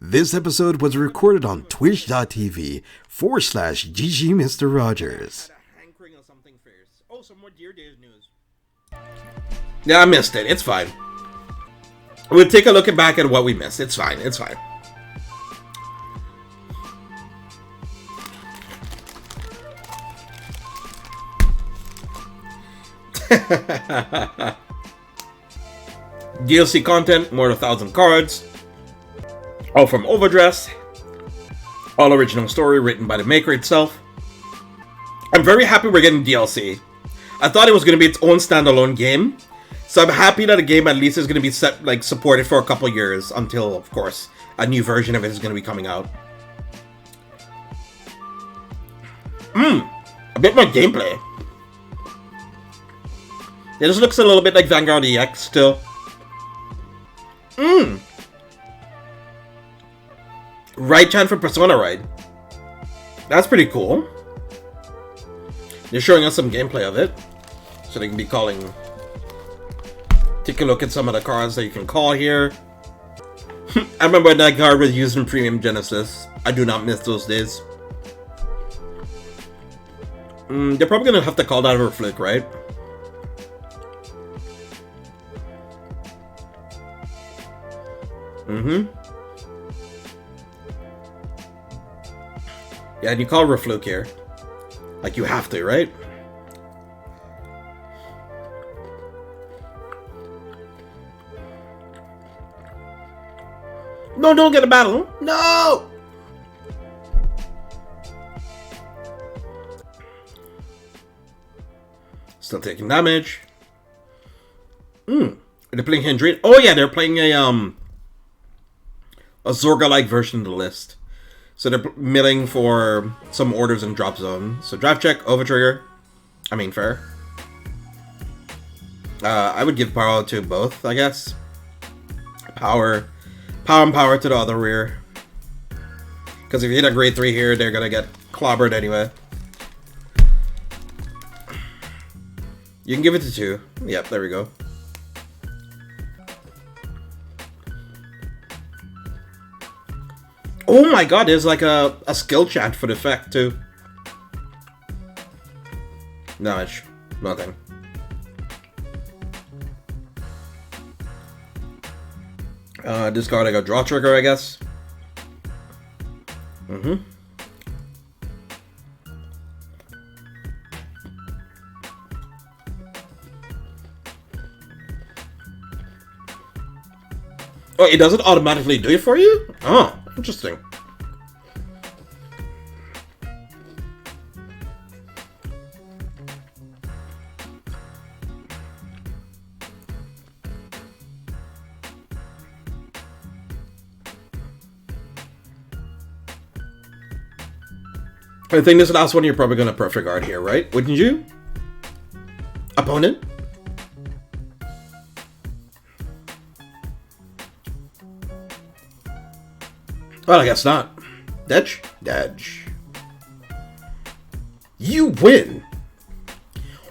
This episode was recorded on twitch.tv/GG Mr. Rogers. Oh, some more Dear Days news. Yeah, I missed it. It's fine. We'll take a look back at what we missed. It's fine. It's fine. DLC content, more than 1,000 cards. All from Will+dress. All original story written by the maker itself. I'm very happy we're getting DLC. I thought it was going to be its own standalone game. So I'm happy that the game at least is going to be supported for a couple years until, of course, a new version of it is going to be coming out. A bit more gameplay. Yeah, this looks a little bit like Vanguard EX still. Right chant for Persona Ride. That's pretty cool. They're showing us some gameplay of it. So they can be calling... Take a look at some of the cards that you can call here. I remember when that card was used in Premium Genesis. I do not miss those days. They're probably going to have to call that over fluke, right? Yeah, and you call Refluke here. Like you have to, right? No, don't get a battle. No! Still taking damage. They're playing Hindred. Oh yeah, they're playing a Zorga-like version of the list. So they're milling for some orders in drop zone. So draft check, overtrigger. I mean, fair. I would give power to both, I guess. Power and power to the other rear. Because if you hit a grade 3 here, they're gonna get clobbered anyway. You can give it to 2. Yep, there we go. Oh my god, there's like a skill chant for the effect too. No, it's nothing. Discarding a draw trigger, I guess. Oh, it doesn't automatically do it for you? Oh, interesting. I think this last one you're probably going to perfect guard here, right? Wouldn't you? Opponent? Well, I guess not. Dedge? Dedge. You win!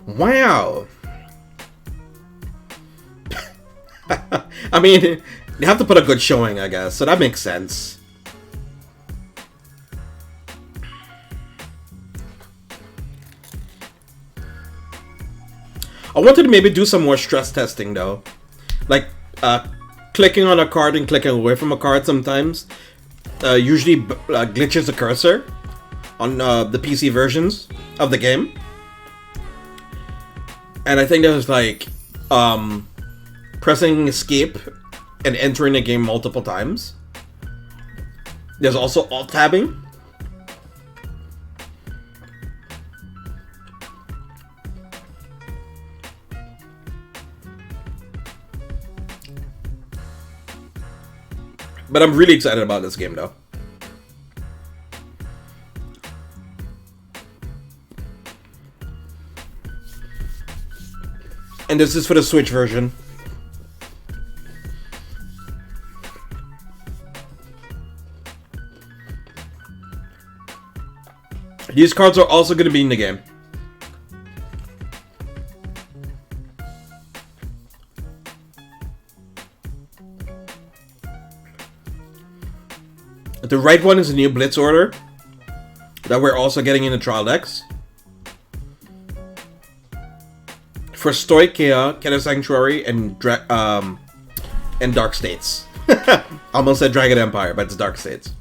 Wow! I mean, you have to put a good showing, I guess, so that makes sense. I wanted to maybe do some more stress testing, though. Like, clicking on a card and clicking away from a card sometimes. Usually glitches the cursor on the PC versions of the game. And I think there's like pressing escape and entering the game multiple times. There's also alt tabbing. But I'm really excited about this game, though. And this is for the Switch version. These cards are also going to be in the game. The right one is a new Blitz order that we're also getting in the trial decks. For Stoichia, Killer Sanctuary, and Dark States. Almost said Dragon Empire, but it's Dark States.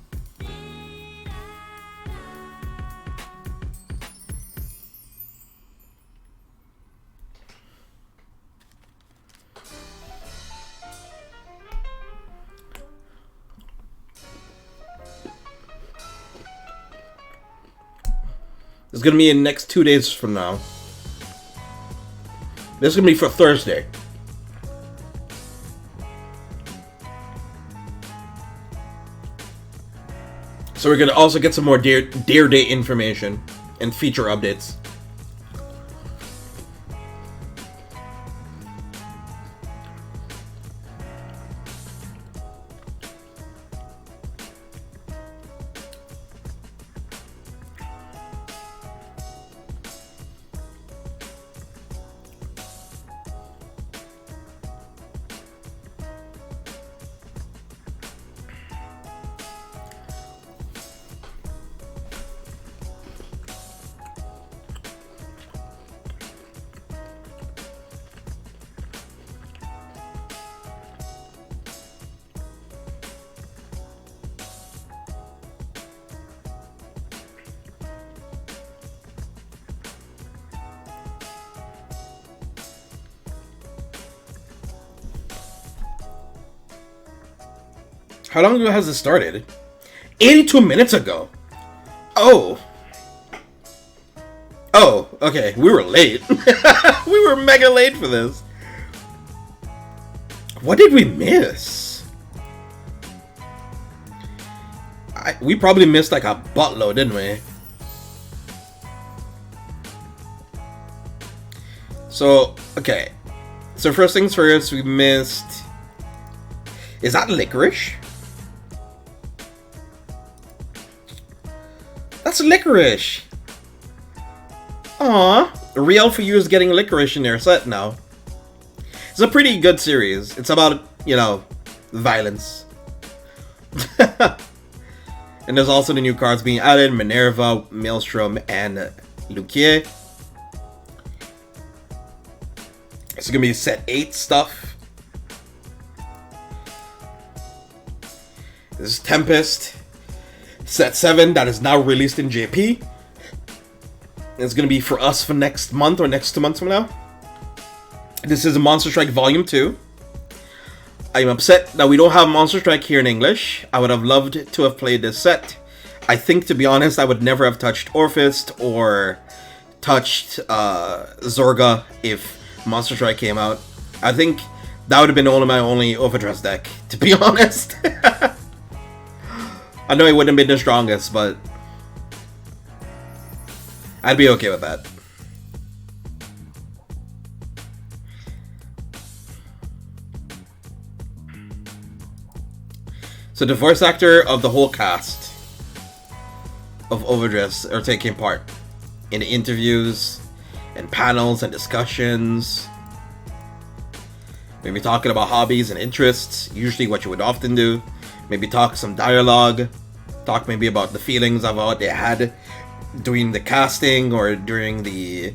It's gonna be in next 2 days from now. This is gonna be for Thursday. So we're gonna also get some more Dare Day information and feature updates. How long ago has this started? 82 minutes ago. Oh. Oh, okay. We were late. We were mega late for this. What did we miss? We probably missed like a buttload, didn't we? So, okay. So first things first, we missed... Is that licorice? That's licorice! Aww. Real for You is getting licorice in their set now. It's a pretty good series. It's about, you know, violence. And there's also the new cards being added. Minerva, Maelstrom, and Luquier. It's gonna be set 8 stuff. This is Tempest. Set 7 that is now released in JP. It's gonna be for us for next month or next 2 months from now. This is Monster Strike Volume 2. I'm upset that we don't have Monster Strike here in English. I would have loved to have played this set. I think, to be honest, I would never have touched Orphist or touched Zorga if Monster Strike came out. I think that would have been my only Overdress deck, to be honest. I know it wouldn't have been the strongest, but I'd be okay with that. So the voice actor of the whole cast of Overdress are taking part in the interviews and panels and discussions. Maybe talking about hobbies and interests, usually what you would often do. Maybe talk some dialogue, talk maybe about the feelings of what they had during the casting or during the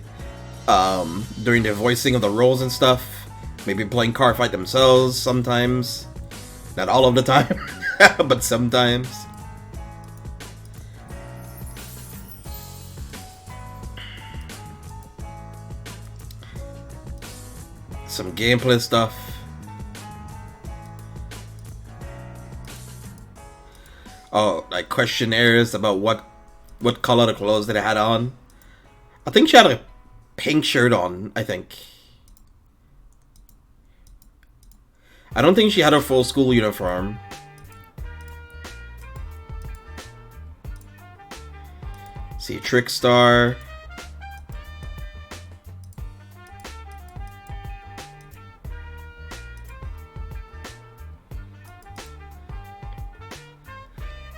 voicing of the roles and stuff. Maybe playing car fight themselves sometimes. Not all of the time, but sometimes. Some gameplay stuff. Oh, like questionnaires about what color the clothes that I had on. I think she had a pink shirt on, I think. I don't think she had her full school uniform. See, Trickstar.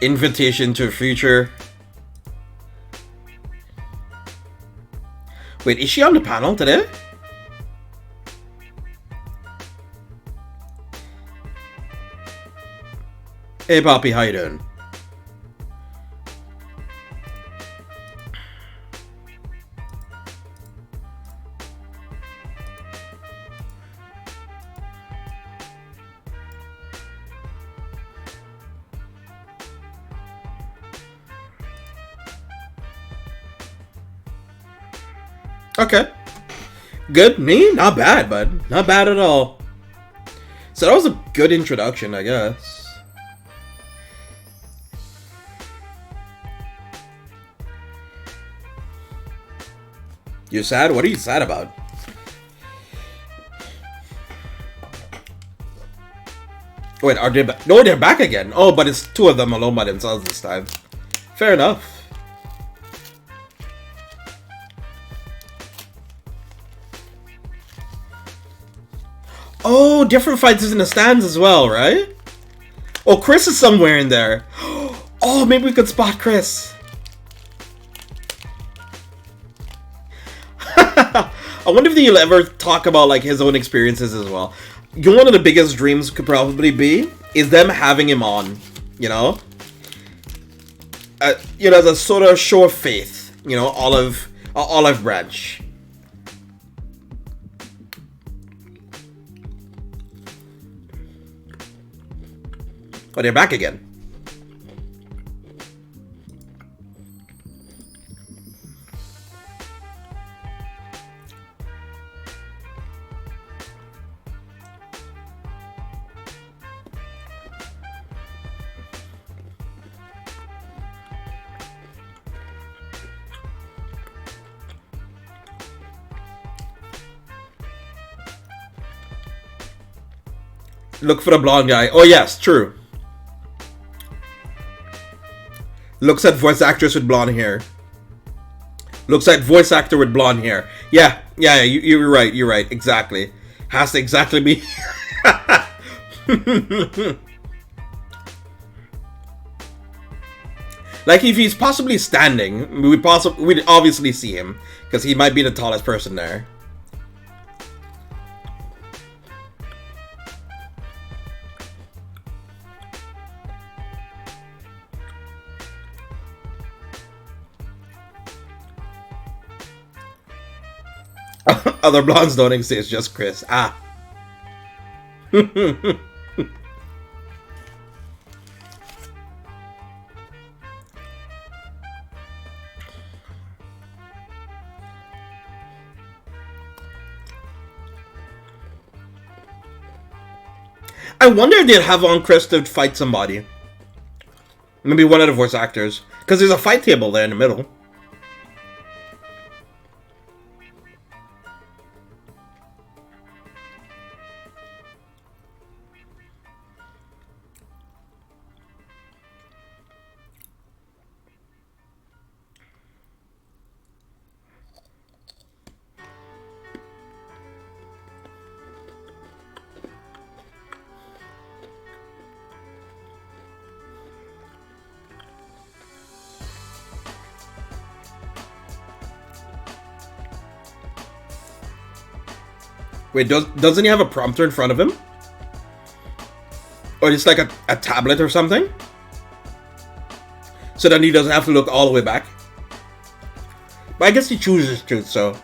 Invitation to a Future. Wait, is she on the panel today? Hey Poppy, how you doing? Okay. Good. Me? Not bad, bud. Not bad at all. So that was a good introduction, I guess. You sad? What are you sad about? Wait, are they back? No, they're back again. Oh, but it's two of them alone by themselves this time. Fair enough. Oh, different fighters in the stands as well, right? Oh, Chris is somewhere in there. Oh, maybe we could spot Chris. I wonder if he'll ever talk about like his own experiences as well. One of the biggest dreams could probably be is them having him on, you know? You know, as a sort of show of faith, you know, olive branch. Oh, they're back again. Look for the blonde guy. Oh yes, true. Looks at voice actress with blonde hair. Looks like voice actor with blonde hair. Yeah, you're right, exactly. Has to exactly be... Like, if he's possibly standing, we'd obviously see him, because he might be the tallest person there. Other blondes don't exist, just Chris. Ah. I wonder if they'd have on Chris to fight somebody. Maybe one of the voice actors. Because there's a fight table there in the middle. Wait, doesn't he have a prompter in front of him? Or just like a tablet or something? So then he doesn't have to look all the way back? But I guess he chooses to, so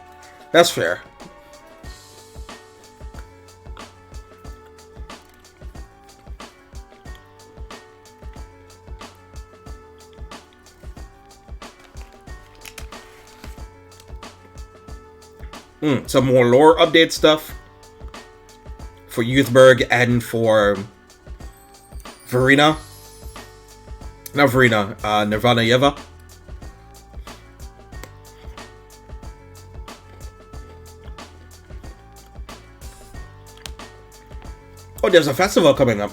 that's fair. Some more lore update stuff for Youthberg and for Verena. Not Verena, Nirvana Yeva. Oh, there's a festival coming up.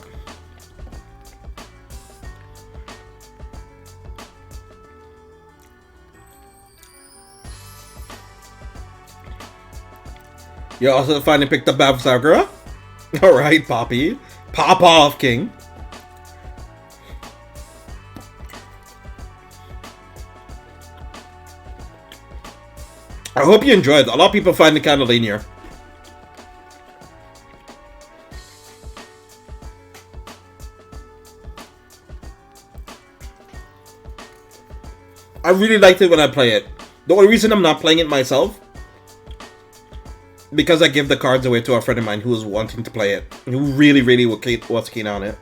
You also finally picked up Bab Sakura? Alright, Poppy. Pop off, King. I hope you enjoyed. A lot of people find it kind of linear. I really liked it when I play it. The only reason I'm not playing it myself, because I give the cards away to a friend of mine who was wanting to play it, who really was keen on it.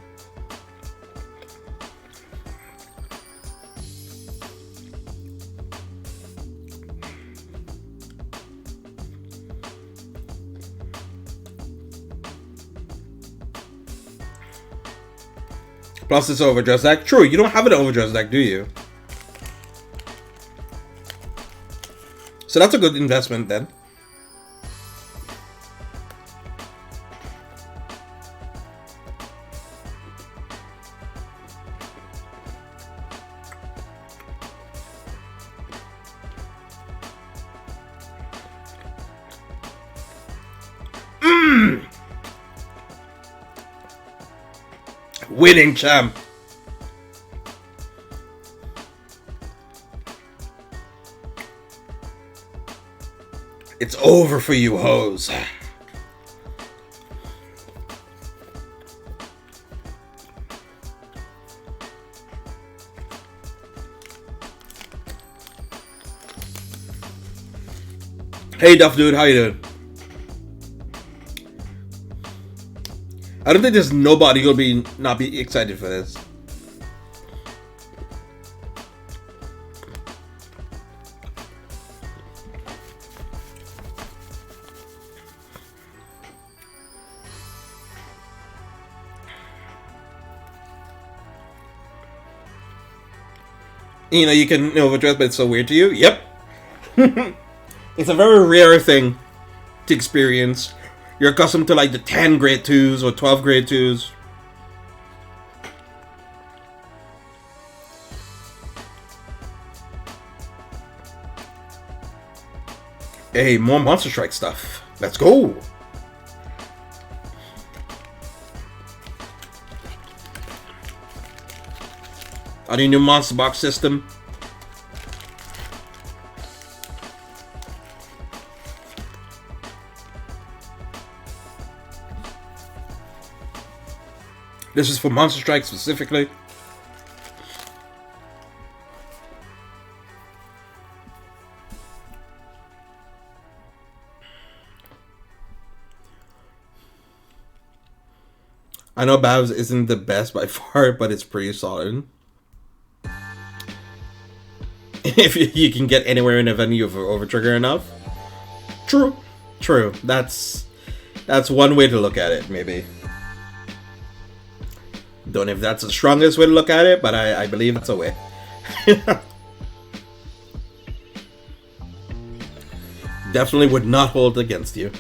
Plus it's overdress deck. True, you don't have an overdress deck, do you? So that's a good investment then. Winning champ. It's over for you hoes. Hey Duff Dude, how you doing? I don't think there's nobody who'll not be excited for this. You know, you can overdress, but it's so weird to you. Yep. It's a very rare thing to experience. You're accustomed to like the 10 grade 2s or 12 grade 2s. Hey, more Monster Strike stuff. Let's go. On your new Monster Box system. This is for Monster Strike specifically. I know Babs isn't the best by far, but it's pretty solid. If you can get anywhere in a venue for Overtrigger enough. True. True. That's one way to look at it, maybe. Don't know if that's the strongest way to look at it, but I believe it's a way. Definitely would not hold against you.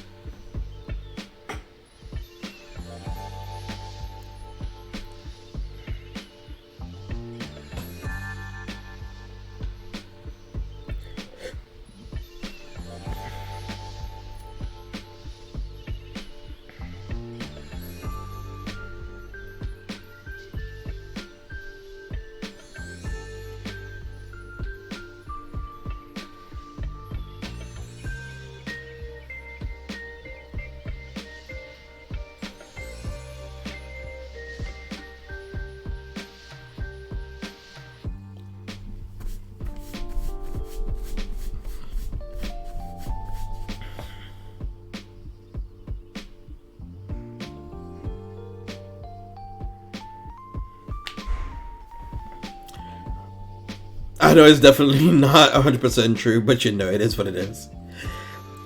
I know it's definitely not 100% true, but you know it is what it is.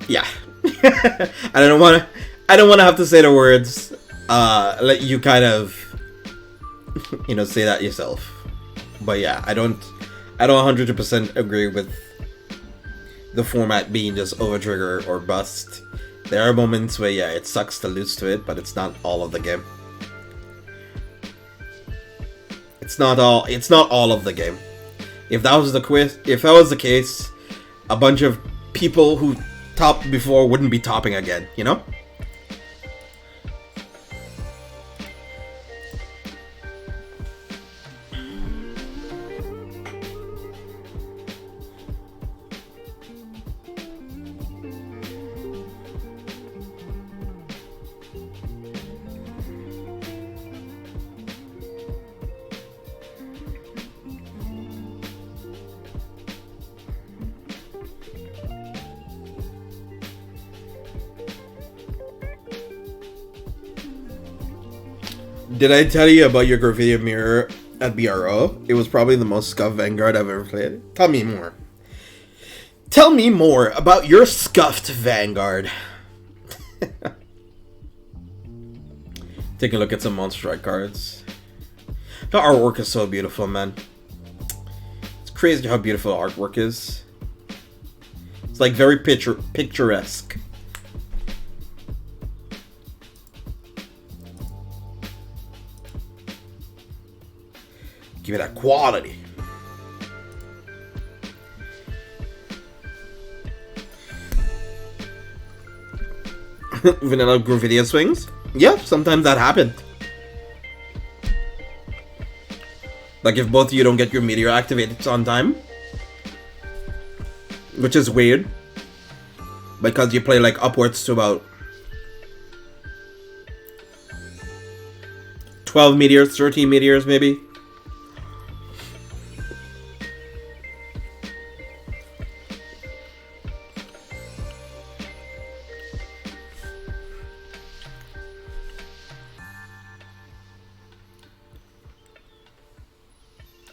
Yeah. I don't want to have to say the words. Let you kind of, you know, say that yourself. But yeah, I don't 100% agree with the format being just overtrigger or bust. There are moments where yeah, it sucks to lose to it, but it's not all of the game. It's not all of the game. If that was the case, a bunch of people who topped before wouldn't be topping again, you know? Did I tell you about your graffiti mirror at BRO? It was probably the most scuffed Vanguard I've ever played. Tell me more. Tell me more about your scuffed Vanguard. Take a look at some Monster Strike cards. The artwork is so beautiful, man. It's crazy how beautiful artwork is. It's like very picturesque. Give me that quality. Vanilla graffiti swings? Yeah, sometimes that happened. Like if both of you don't get your meteor activated on time. Which is weird. Because you play like upwards to about 12 meteors, 13 meteors maybe.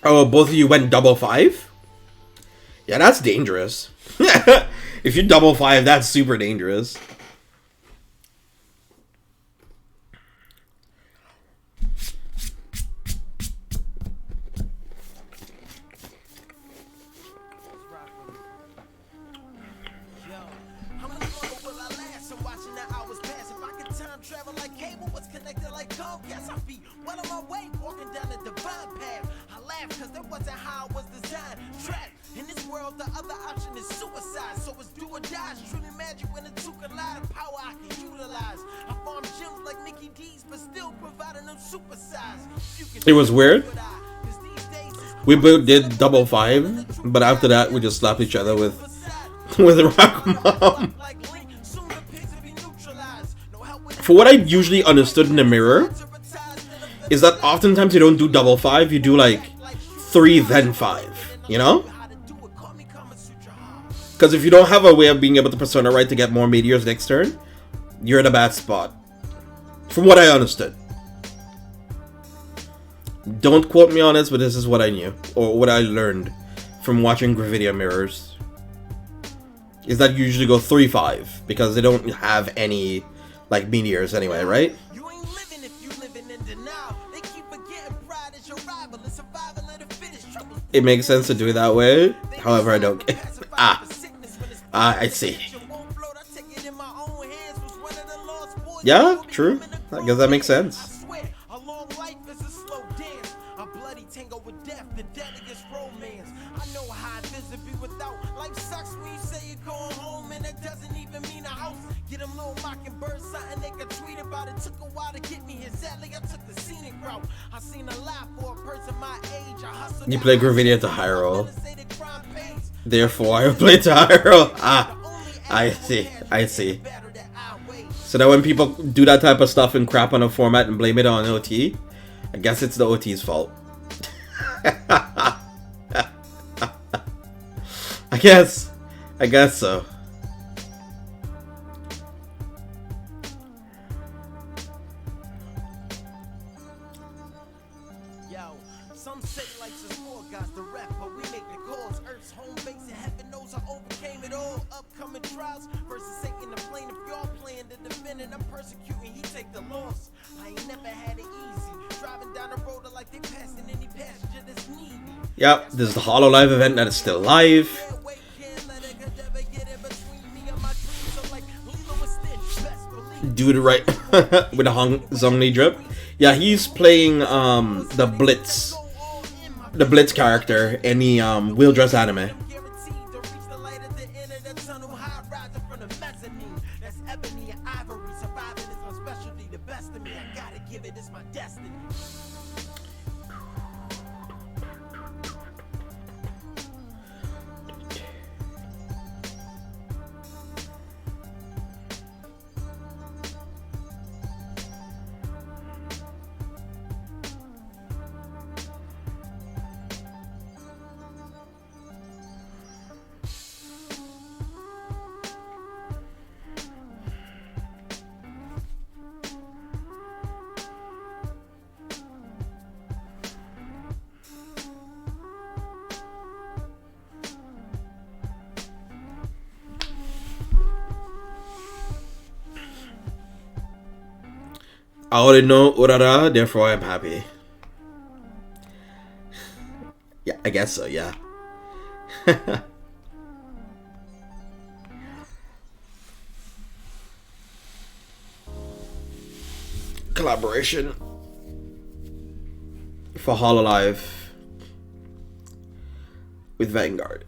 Oh, both of you went double 5? Yeah, that's dangerous. If you double 5, that's super dangerous. It was weird. We both did double 5, but after that we just slapped each other with Rock Mom. For what I usually understood in the mirror is that oftentimes you don't do double 5, you do like 3 then 5, you know? Because if you don't have a way of being able to persona right to get more meteors next turn, you're in a bad spot. From what I understood. Don't quote me on this, but this is what I knew, or what I learned from watching Gravidia mirrors. Is that you usually go 3-5, because they don't have any, like, meteors anyway, right? It makes sense to do it that way, however I don't get I see. Yeah, true. I guess that makes sense. You play Gravidia to high roll. Therefore, I play to high roll. I see. So that when people do that type of stuff and crap on a format and blame it on OT, I guess it's the OT's fault. I guess so. Yep, this is the HoloLive event that is still live. Dude, right with the Zhongli drip. Yeah, he's playing the Blitz character in the Will+dress anime. I already know Urara, therefore I am happy. Yeah, I guess so, yeah. Collaboration for Hololive with Vanguard.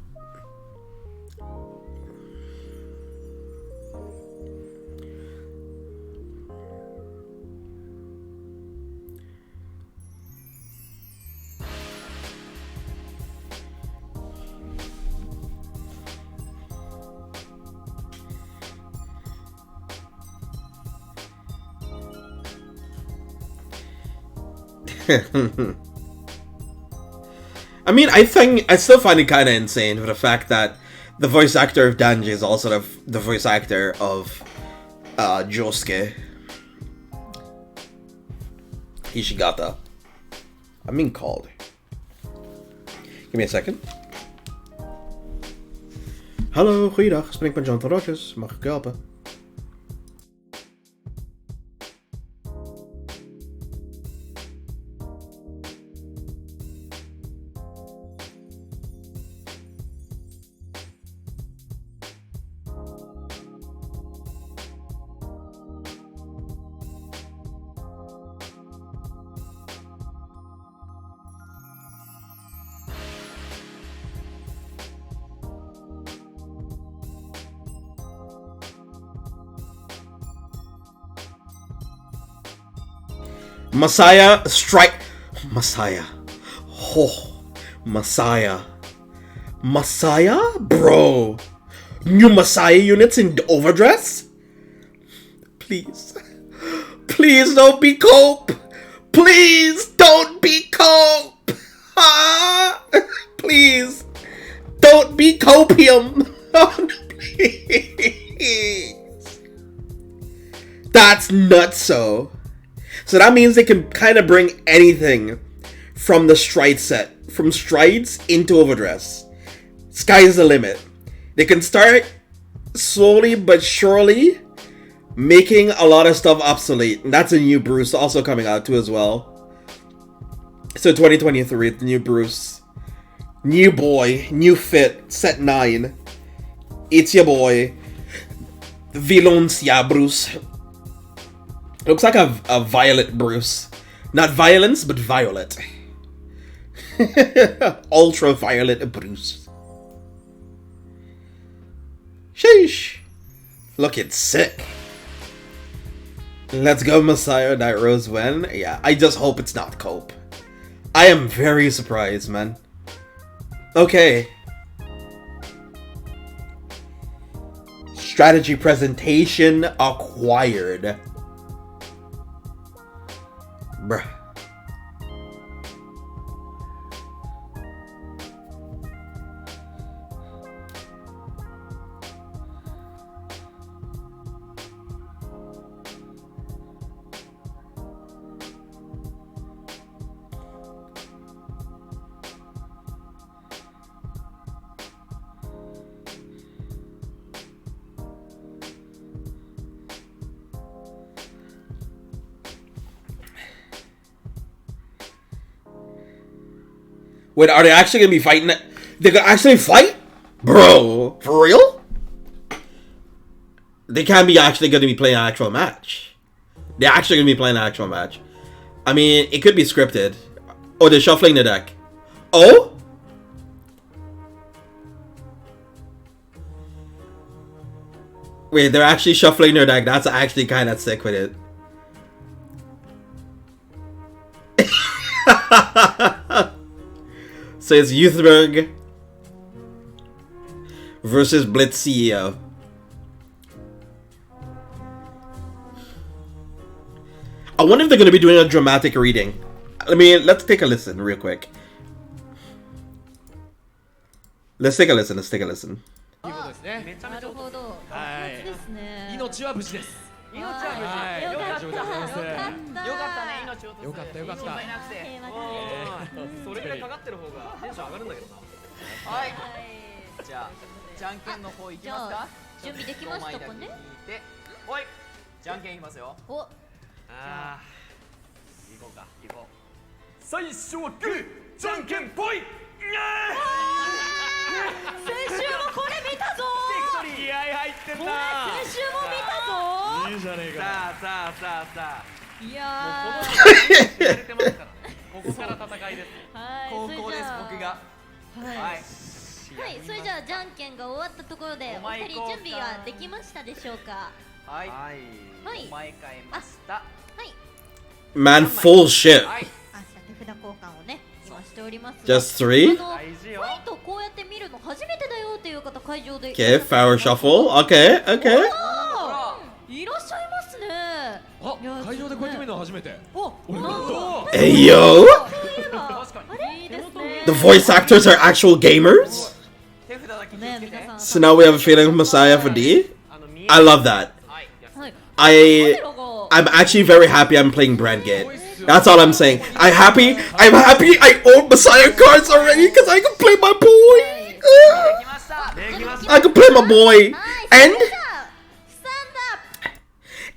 I mean, I still find it kind of insane for the fact that the voice actor of Danji is also the voice actor of Josuke Hishigata. I'm being called. Give me a second. Hallo, goeiedag. Spreek met Jonathan Rogers. Mag ik u helpen? Messiah strike. Messiah. Oh, Messiah. Messiah? Bro. New Messiah units in Overdress? Please. Please don't be Cope. Please don't be Cope. Ah, please. Don't be Copium. Please. That's nutso. So that means they can kind of bring anything from the Stride set, from Strides into Overdress. Sky's the limit. They can start slowly but surely making a lot of stuff obsolete. And that's a new Bruce also coming out too as well. So 2023, the new Bruce. New boy, new fit, set 9. It's your boy, Viloncia Bruce. Looks like a violet Bruce. Not violence, but violet. Ultraviolet Bruce. Sheesh. Looking sick. Let's go, Messiah. Night Rose when? Yeah, I just hope it's not Cope. I am very surprised, man. Okay. Strategy presentation acquired. Bruh. Wait, are they actually gonna be fighting? They're gonna actually fight? Bro, for real? They can't be actually gonna be playing an actual match. They're actually gonna be playing an actual match. I mean, it could be scripted. Oh, they're shuffling the deck. Oh? Wait, they're actually shuffling their deck. That's actually kind of sick with it. So it's Youthberg versus Blitz CEO. I wonder if they're going to be doing a dramatic reading. I mean, let's take a listen real quick. Let's take a listen. Let's take a listen. なるほど。はい。ですね。命は無事です。命は無事。はいよかった。よかった。よかったね、命を落とす。よかったよかった。心配なくて。それぐらいかかってる方がテンション上がるんだけどな。はい。じゃあじゃんけんの方いきますか。準備できましたかね。はい。じゃんけんいきますよ。お。ああ。行こうか、行こう。最初はグー、じゃんけんぽい。先週もこれ見たぞ気合入ってんこれな先週も見たぞいいじゃねえかさあいもうやこの人知られてますからここから戦いですはい高校です僕がはい、はいはい、それじゃあじゃんけんが終わったところでお前お二人準備はできましたでしょうか。はいはいお前変えましたはい Man, full shit. はいあ、手札交換をね今しておりますが Just three? あの大事よファイトこうやって見るの初めてだよっていう方会場で Okay, power shuffle. Okay, okay. あーいらっしゃいますね。あいや会場でこうやって見るの初めてお、俺なんと Hey, yo! 確かにあれいいですね。 The voice actors are actual gamers? 手札だけ気をつけてね皆さん So now we have a feeling of Messiah for D? あの見え I love that. はいはい I... I'm actually very happy I'm playing Brandgate. That's all I'm saying. I'm happy I own Messiah cards already because I can play my boy! できましたできました I can play my boy! ナイ And ススタ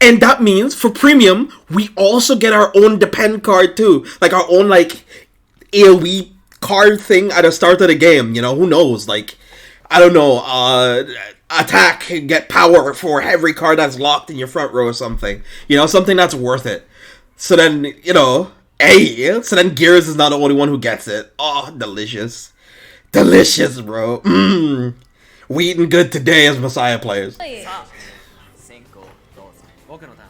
ン and that means for premium, we also get our own depend card too. Like our own like AoE card thing at the start of the game, you know, who knows? Like I don't know, attack, get power for every card that's locked in your front row or something. You know, something that's worth it. So then, you know, hey, so then Gears is not the only one who gets it. Oh, delicious. Delicious, bro. We eating good today as Messiah players. プはいさあ先行どうぞ僕のター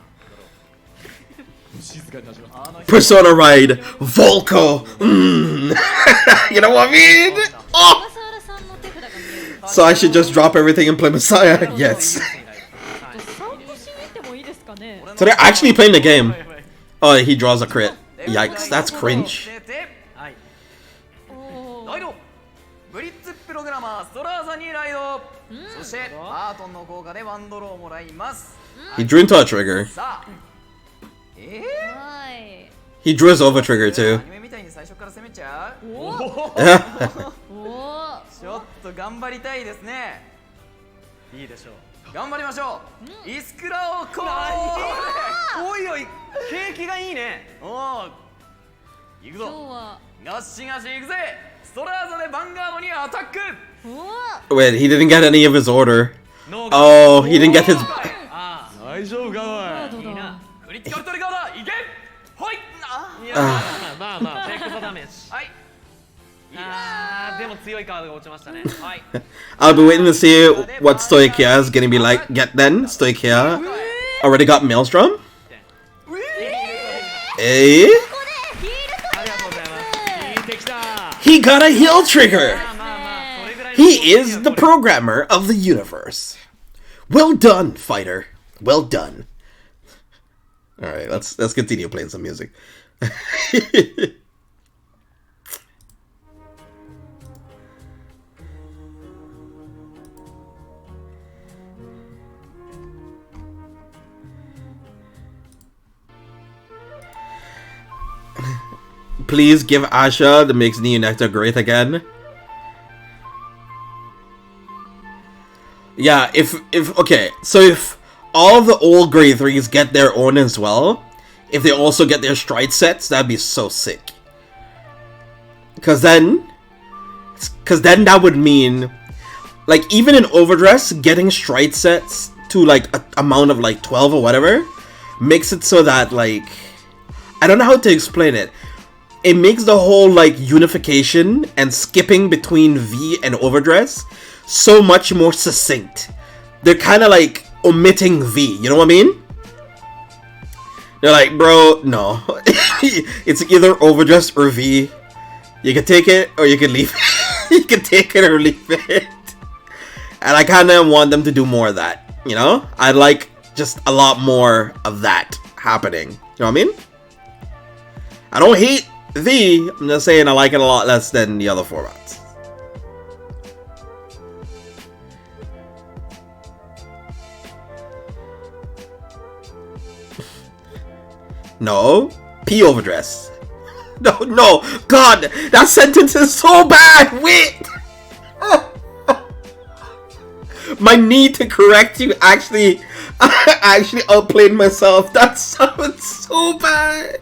ン静かになしますあの Persona Ride, Volko. You know what I mean? 小 Oh! 笠原さんの手札が見える So I should just drop everything and play Messiah? Yes. サウンドしに行ってもいいですかね。 So they're actually playing the game. Oh, he draws a crit. Yikes, that's cringe. はいおーライドブリッツプログラマーストラーザにライドそしてバートンの効果でワンドローをもらいます He drew into a trigger. さあはい。 He drew his over trigger ア too. ニメみたいに最初から攻めちゃうおーおーちょっと頑張りたいですねいいでしょう頑張りましょうイスクラをこうおいおい景気がいいねおお行く今日ぞはガッシガシ行くぜストラーザでヴァンガードにアタックおー Wait, he didn't get any of his order. ノー Oh, he didn't get his. ああ大丈夫かおいどうだクリティカルトリガーだいけほいいやまあまあテイクザダメージはいあーでも強いカードが落ちましたねはい I'll be waiting to see what Stoichia is gonna be like. Get then, Stoichia already got Maelstrom. Hey, ここでヒールトありがとうございます聞いてきた he got a heal trigger. まあまあそれぐらいの He is the programmer of the universe. Well done, fighter. Well done. All right, let's continue playing some music. Please give Asha the makes Neo Nectar great again. Yeah, if okay, so if all of the old grade 3s get their own as well, if they also get their stride sets, that'd be so sick. Cause then that would mean, like, even in Overdress, getting stride sets to like a amount of like 12 or whatever makes it so that, like, I don't know how to explain it. It makes the whole like unification and skipping between V and Overdress so much more succinct. They're kind of like omitting V, you know what I mean? They're like, bro, no. It's either Overdress or V. You can take it or you can leave it. You can take it or leave it. And I kind of want them to do more of that, you know? I'd like just a lot more of that happening. You know what I mean? I don't hate V, I'm just saying I like it a lot less than the other formats. No, P Overdress. No, God, that sentence is so bad. Wait, my need to correct you actually outplayed myself. That sounds so bad.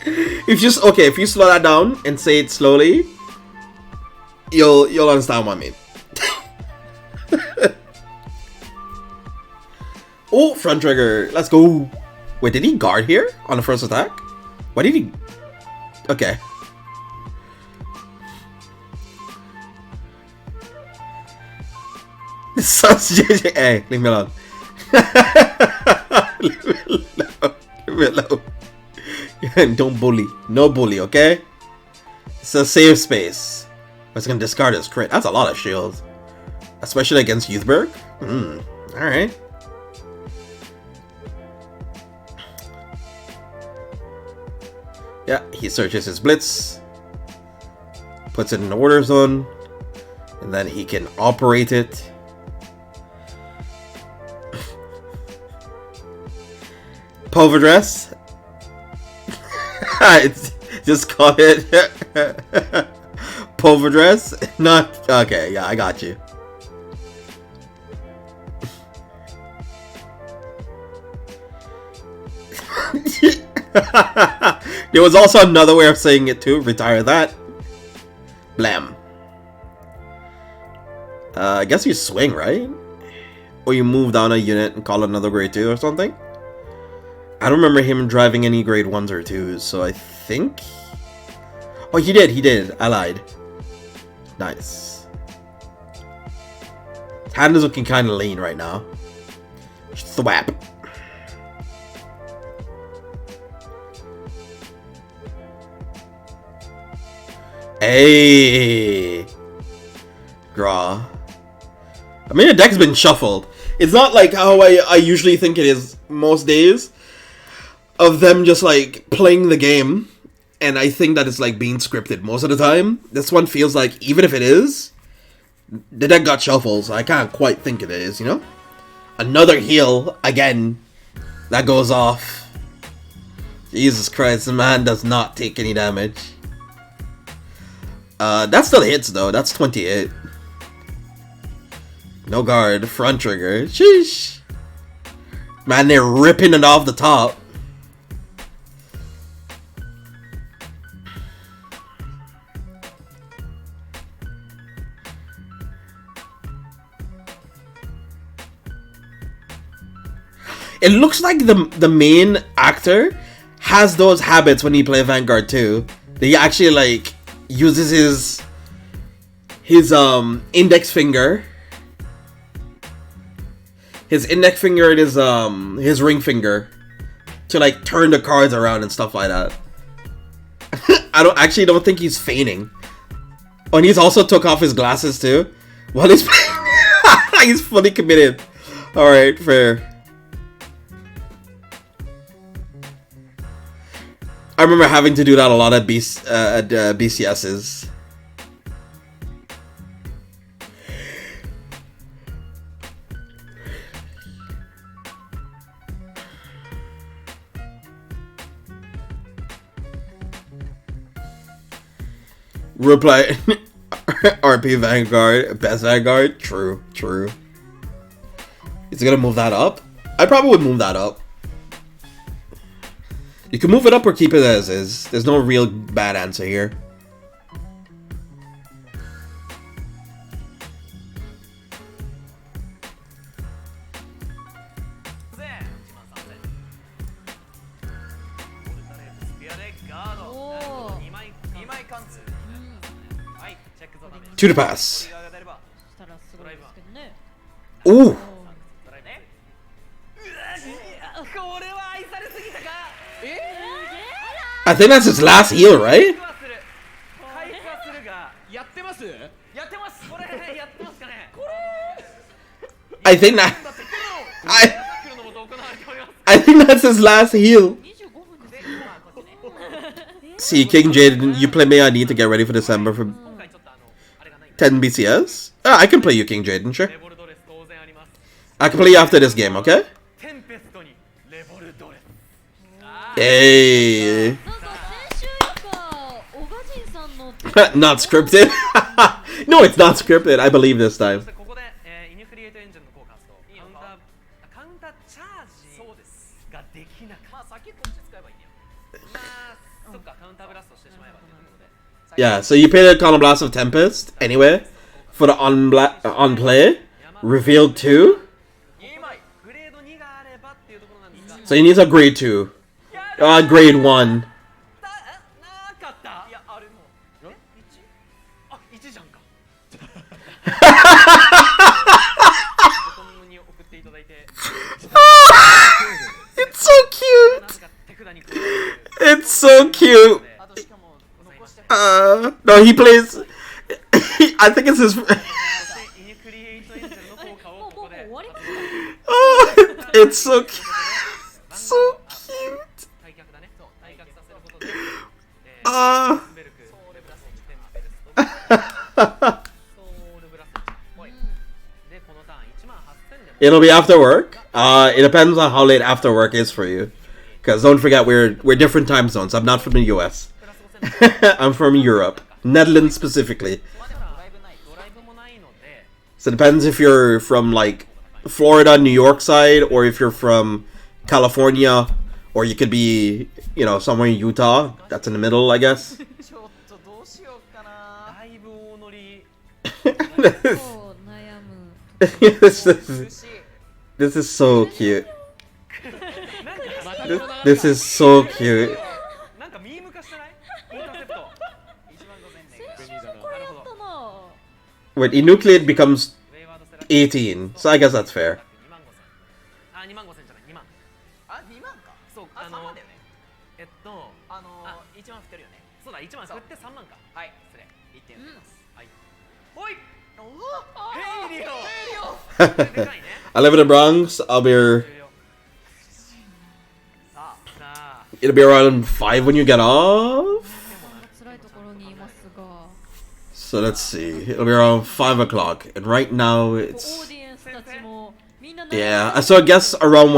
If you slow that down and say it slowly, you'll understand what I mean. Oh, front trigger. Let's go. Wait, did he guard here on the first attack? Why did he? Okay. Sus J.J. Hey, leave me alone. Leave me alone. Leave me alone. Don't bully. No bully, okay? It's a safe space. I was gonna discard his crit. That's a lot of shields. Especially against Youthberg. Alright. Yeah, he searches his blitz. Puts it in the order zone. And then he can operate it. Will+dress. Just call it Will+dress. Not okay. Yeah, I got you. There was also another way of saying it too. Retire that. Blam. I guess you swing, right? Or you move down a unit and call another grade 2 or something. I don't remember him driving any grade 1s or 2s, so I think... Oh, he did. I lied. Nice. His hand is looking kind of lean right now. Thwap. Hey. Draw. I mean, the deck's been shuffled. It's not like how I usually think it is most days. Of them just like playing the game. And I think that it's like being scripted most of the time. This one feels like, even if it is, the deck got shuffled, so I can't quite think it is, you know? Another heal, again, that goes off. Jesus Christ, the man does not take any damage. That still hits though, that's 28. No guard, front trigger, sheesh. Man, they're ripping it off the top. It looks like the main actor has those habits when he plays Vanguard too. That he actually like uses his index finger. His index finger and his ring finger to like turn the cards around and stuff like that. I don't think he's feigning. Oh, and he's also took off his glasses too. While he's he's fully committed. Alright, fair. I remember having to do that a lot at BCSs. Reply RP Vanguard, best Vanguard. True. Is it gonna move that up? I probably would move that up. You can move it up or keep it as is. There's no real bad answer here. To the pass. Ooh. I think that's his last heal, right? I think that I think that's his last heal. See, King Jaden, you play me. I need to get ready for December for 10 BCS. I can play you, King Jaden, sure. I can play you after this game, okay? Hey. Not scripted. No, it's not scripted. I believe this time. Yeah, so you pay the Counterblast of Tempest anyway for the on play. Revealed 2. 2枚 グレード2があればっていうところなんですが So he needs a grade 2. Grade 1. なかったいやあれもうえ 1? あ1じゃんかボトムに送っていただいて It's so cute. なぜか手札に加え It's so cute. あとしかも残して No, he plays. I think it's his. イニクリエイトエンジェルの効果をここで Oh, it's so cute. So cute. 退却だねそう退却させることで Uh. ベルクソウルブラステンペルストソウルブラスおいでこのターン18000で It'll be after work. It depends on how late after work is for you. Because don't forget, we're different time zones. I'm not from the US. I'm from Europe, Netherlands specifically. ドライブもないので So it depends if you're from like Florida, New York side, or if you're from California, or you could be, you know, somewhere in Utah. That's in the middle, I guess. ちょっとどうしようかなだいぶ大乗りそう悩む this is so cute. This is so cute. なんかミーム化してないインターセプト1万5000円先週もこれやったな Wait, enucleate becomes ウェイワードセラクト18, so I guess that's fair. 2万5000あ2万5000じゃない2万あ2万かそうあ3万だよね1万振ってるよねそうだ1万振って3万かはい失礼1点振りますはいほいおおヘイリオでかいね I live in the Bronx. I'll be. 終了さあさあ It'll be around 5 when you get off. 辛いところにいますが So let's see. It'll be around 5 o'clock, and right now オ it's ーディエンスたちもみんな yeah. So I guess around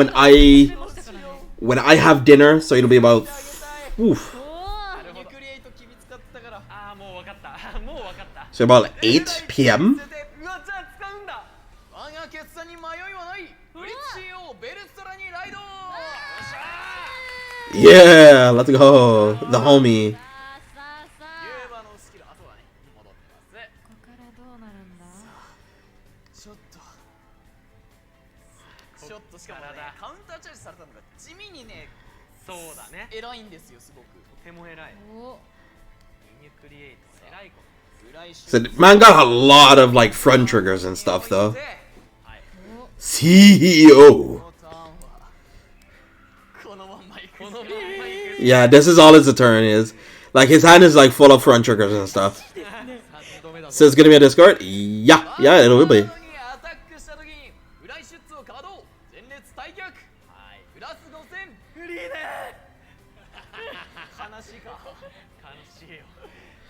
when I have dinner, so it'll be about. Oof. おーニュクリエイト君使ったからあーもう分かったもう分かった So about 8 p.m. うわじゃあ使うんだ我が決断に迷いはないブリッジをベルストラにライド Yeah, let's go. The homie. さあさあさユーあバのスキルあそうだね戻ってますここからどうなるんだちょっとしかもね体カウンターチャージされたのが地味にねそうだね偉いんですよすごくとても偉いおイニクリエイト偉い子ぐらいし So man got a lot of like front triggers and stuff though. はい CEO. このターンはこのまんまいくこのまんまいく Yeah, this is all his turn is. Like his hand is like full of front triggers and stuff. 3度目だぞ So it's gonna be a discard? Yeah, it will be. アタックした時にフライシュッツを稼働前列退却はいプラス5000フリーで悲しいか悲しいよ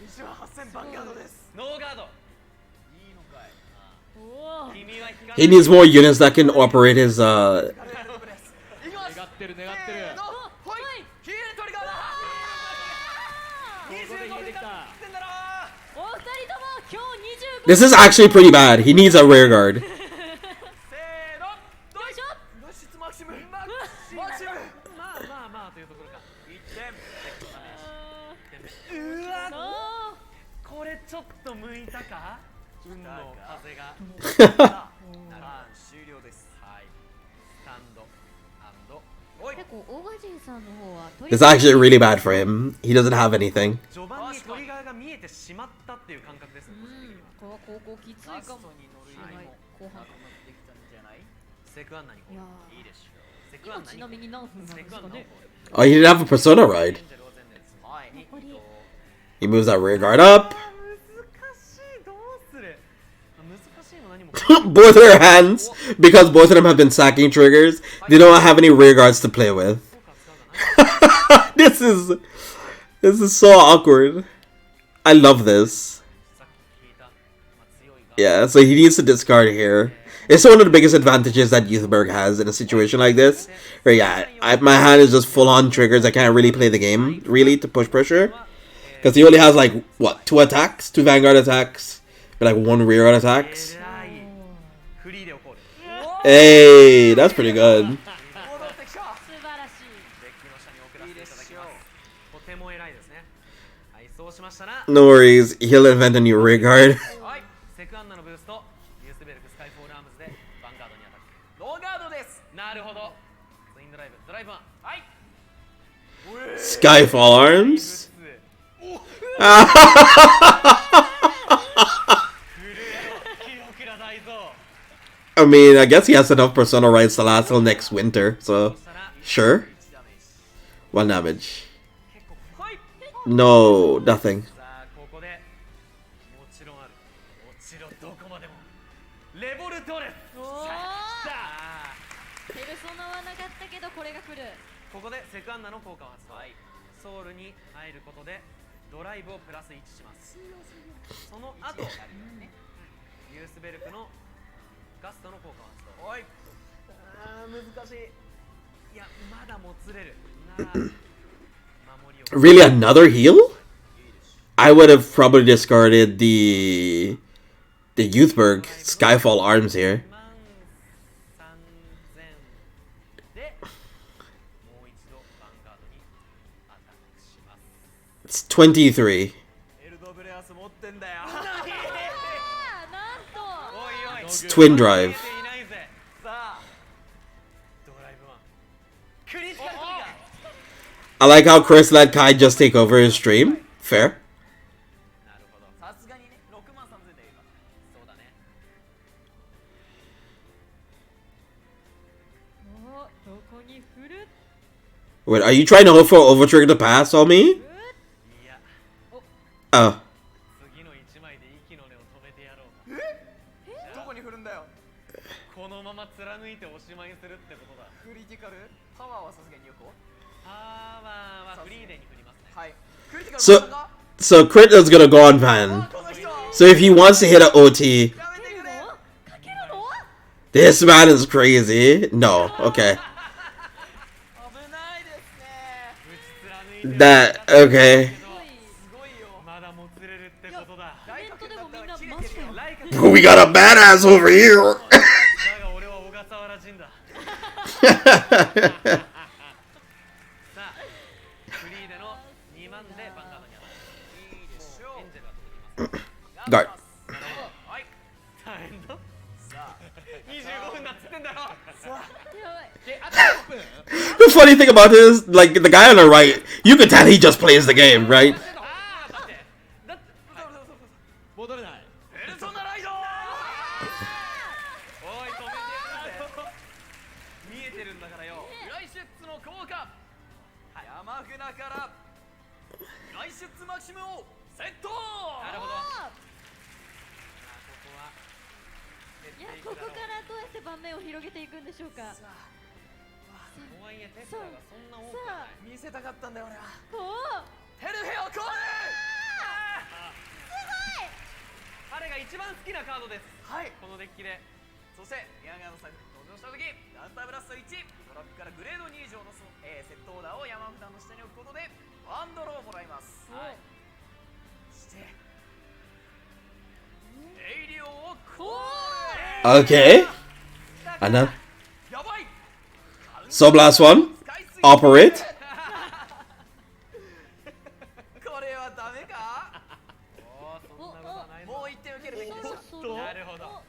1万8000バンガードですノーガードいいのかいおー君は光 He needs more units that can operate his いきます願ってる願ってるせーのほいヒールトリガーだ25できたってんだろお二人とも今日25 This is actually pretty bad. He needs a rear guard. せーのよいしょ脱出マキシムマキシムまあまあまあというところか1点うわあこれちょっと向いたか運の風がターン終了ですはいスタンドおいー結構オーガジンさんの方は It's actually really bad for him. He doesn't have anything. 序盤にトリガーが見えてしまったっていう感覚ですねこれは高校きついラスかもトに乗るしれないよりも後半できたんじゃないセクアンナにこいやうーいいでしょうセクアンナに今ちなみに何分なんですかね Oh, he didn't have a persona ride. はい残り He moves that rear guard up. 難しいどうする難しいの何も Both their hands, because both of them have been sacking triggers, they don't have any rear guards to play with. this is so awkward. I love this. さっき聞いた強いが Yeah, so he needs to discard here. It's one of the biggest advantages that Youthberg has in a situation like this. Where yeah, my hand is just full on triggers. I can't really play the game, really, to push pressure. Because he only has like, what, 2 attacks? 2 Vanguard attacks? But like 1 rear guard attacks? 偉いフリーで起こる Hey, that's pretty good. 戻ってきた素晴らしいデッキの下に送らせていただきますとても偉いですねはいそうしましたら No worries, he'll invent a new regard. はいセクアンナのブーストユースベルクスカイフォールアームズでヴァンガードにアタックノーガードです。なるほどツインドライブドライブワンはい Skyfall arms? 記憶が大蔵 I mean, I guess he has enough persona rights to last till next winter, so sure. 1 damage. はい。 No, nothing. さあここでもちろんあるもちろんどこまでもレボルトレスおーさあペルソナはなかったけどこれが来る。ここでセクアンナの効果を発動ソウルに入ることでドライブをプラス1しますその後ユースベルクのガストの効果を発動おい。難しい。いやまだもつれるなあ守りを Really, another heal? I would have probably discarded the Youthberg Skyfall arms here. 23000でもう一度ヴァンガードにアタックします It's 23. エルドブレアス持ってんだよ。あーなんとおいおい It's Twin Drive. 見えていないぜさあドライブワンクリティカルトリガー。 I like how Chris let Kai just take over his stream. Fair. なるほどさすがにね、63000で言えば。そうだねおどこに振る Wait, are you trying to hope for Overtrigger to pass on me? いや Oh. 次の1枚で息の根を止めてやろうどこに振るんだよ。このまま貫いておしまいにするってことだクリティカルパワーはさすがに有効。パワーはフリーデンに振りますねはい。クリティカル So, パワーが so Crit is gonna go on Van. この人。 So if he wants to hit an OT, やめてくれ。かけるの this man is crazy. No, okay. 危ないですね。打ち貫いて That, okay. すごいよ。まだもつれるってことだライカ君だったら切れてるよ。ライカ We got a badass over here. だが俺は小笠原人ださあフリーでの2万でヴァンガードに当たるいいでしょエンジェルが届きます Guard. はいさあエンドう。さあ。 25分だっつってんだろやばい The funny thing about this, like the guy on the right, you can tell he just plays the game, right? ああだってだって戻れない。ペルソナライド。おい止めてやるぜ見えてるんだからよフライシュッツの効果。山札からフライシュッツマキシムをセット。なるほどあここはーいやここからどうやって盤面を広げていくんでしょうか。とはいえテスラがそんな多くはない見せたかったんだよ俺は。おーテルヘオコール。彼が一番好きなカードですはい。このデッキでそして宮川の作登場した時ダウンターブラスト1ドラッグからグレード2以上のセットオーダーを山札の下に置くことでワンドローをもらいます。はいそしてエイリオンをコール。 Okay. Enough. やばい。 So last one. Operate. これはダメか。おーそんなことはないぞもう一点受けるべきでした。そろそろなるほど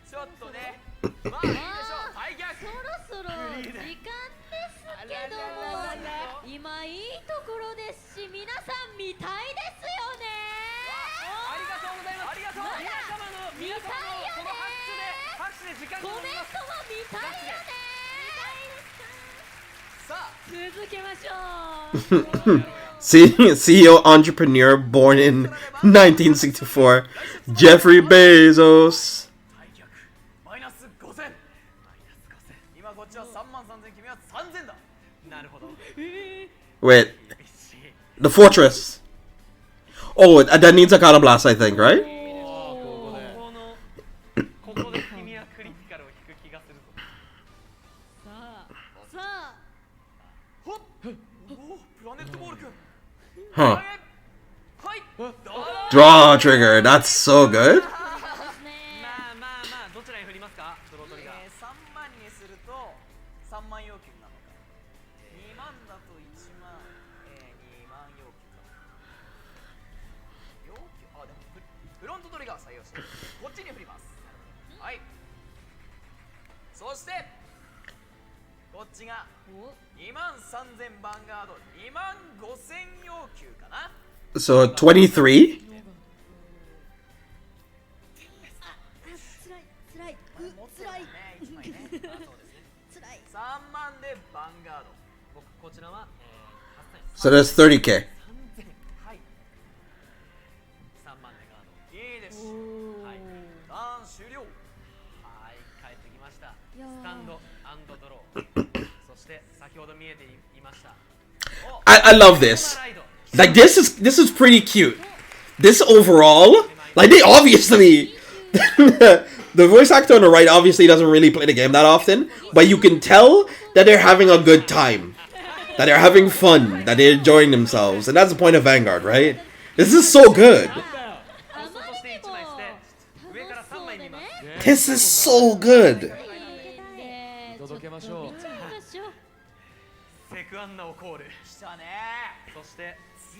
ちょっとね。まあいいでしょう。はい逆。そろそろ時間ですけども今いいところですし皆さん見たいですよね。ありがとうございますありがとう。皆様のこの拍手で時間がコメン伸びますトも見たいよね。さあ続けましょう。CEO entrepreneur born in 1964, Jeffrey Bezos. はい逆。マイナス5000。今こっちは33000君は3000だ。なるほど Wait, the fortress. Oh, that needs a counterblast, I think, right? ここで君はクリティカルを引く気がするぞさあほっ。おおプラネットボール君。 Huh. はい。 Draw trigger. That's so good. ですね。まあまあまあどちらに振りますかドロートリガー3万にすると3万要求なのか。2万だと1万、2万要求か。採用してこっちに振ります。はい。そしてこっちが23000ヴァンガード25000要求かな。 So 23? 3万でヴァンガード。僕こちらは、So that's 30k. はい。3万でガード。いいです。はい。ターン終了。はい、帰ってきました。やースタンドドロー。そして先ほど見えていました。 I love this. Like this is pretty cute. This overall, like they obviously the voice actor on the right obviously doesn't really play the game that often, but you can tell that they're having a good time. That they're having fun, that they're enjoying themselves, and that's the point of Vanguard, right? This is so good. あまりにも上から3枚見ます。 This is so good. 届けましょう。セクアンナをコール。したね。そして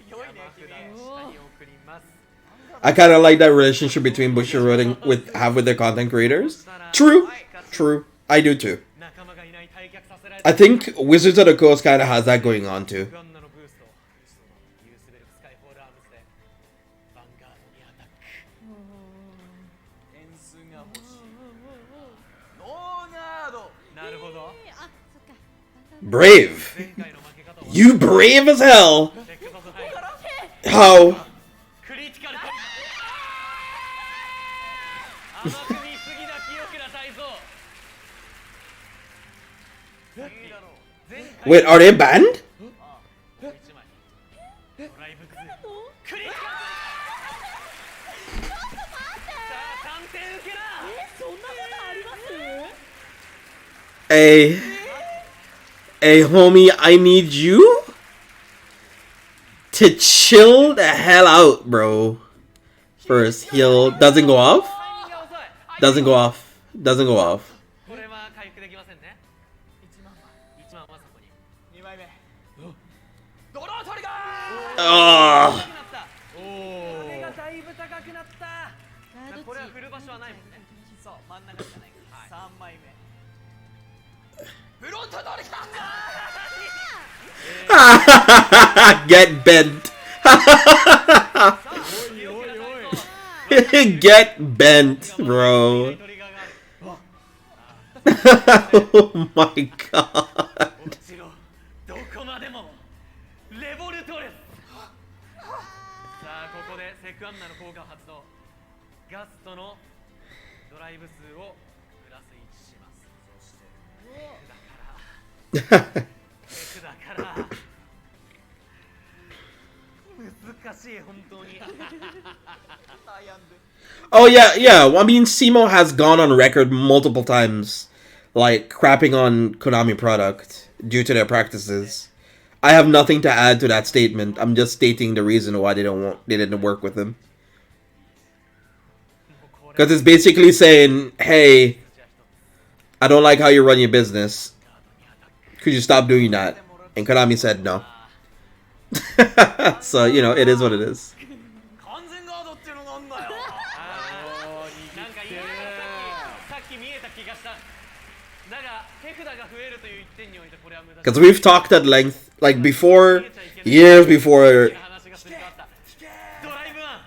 強いね君。下に送ります。 I kind of like that relationship between Bushiroad and with their content creators. True, true. I do too. 仲間がいない退却させられた。 I think Wizards of the Coast kind of has that going on too. セクアンナのブースト。ユースベルクスカイフォールアームズでヴァンガードにアタック。点数が欲しい。ノーガード。なるほど。あ、そっか。 Brave. 前回の負け方を You brave as hell. チェックさせない。 How? クリティカル。甘く見すぎな清倉大佐。いいだろう。前回 Wait, are they banned? もう一枚。ドライブクズ。クリティカル。さあ3点受けだ。そんなことあります？ Hey, homie, I need you to chill the hell out, bro. First, heal doesn't go off. タイミングが遅い。 Doesn't go off. Doesn't go off. これは回復できませんね。1万枚。 1万はそこに。 2枚目。ドロートリガー。 Oh. 高くなった。おお。壁がだいぶ高くなった。これは振る場所はないもんね。そう真ん中しかないから。3枚目。フロントドリガー。 Get bent. Get bent, bro. Oh my god. 落ちろ。どこまでもレボルトレス。さあここでセクアンナの効果を発動。ガストのドライブ数をプラス1します。そしてだからセクだから難しい本当に。 Oh yeah, yeah. I mean, Simo has gone on record multiple times, like crapping on Konami product due to their practices. I have nothing to add to that statement. I'm just stating the reason why they didn't work with him. Because it's basically saying, hey, I don't like how you run your business. Could you stop doing that? And Konami said no. So, you know, it is what it is. 完全ガードっていうのがあんだよ。なんか今さっき見えた気がした。だが手札が増えるという一点においてこれは無駄だ。 Because we've talked at length, like before, years before, 話がすり替わった。ドライブワン。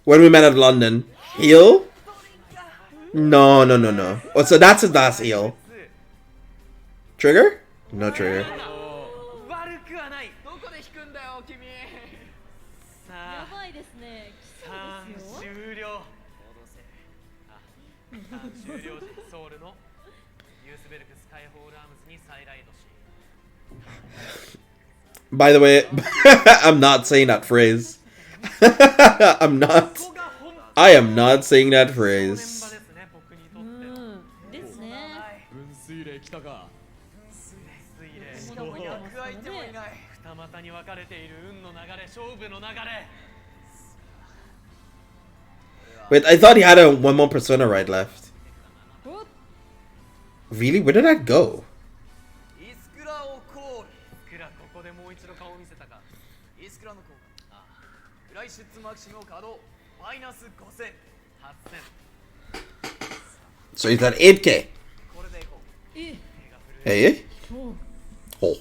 when we met at London. Heal? No, no, no, no. Oh, so that's his last heal. Trigger? No trigger. 悪くはない。どこで引くんだよ君。さあやばいですね。ターン奇跡ですよ。終了。ターン終了時ソウルのユースベルクスカイホールアームズに再ライドし。 By the way, I'm not saying that phrase. I'm not. I am not saying that メンバ phrase. ですね僕にとっての。うん。ですね。分水嶺来たか。水霊。しかも逆相手もいない。二股に分かれている運の流れ、勝負の流れ。 Wait, I thought he had one more persona right left. Really? Where did that go? イスクラをコール。クラここでもう一度顔を見せたか。イスクラの効果。フライシュッツマキシムを稼働。マイナス5000。So he's at 8k. これでいこう。 Hey? Oh.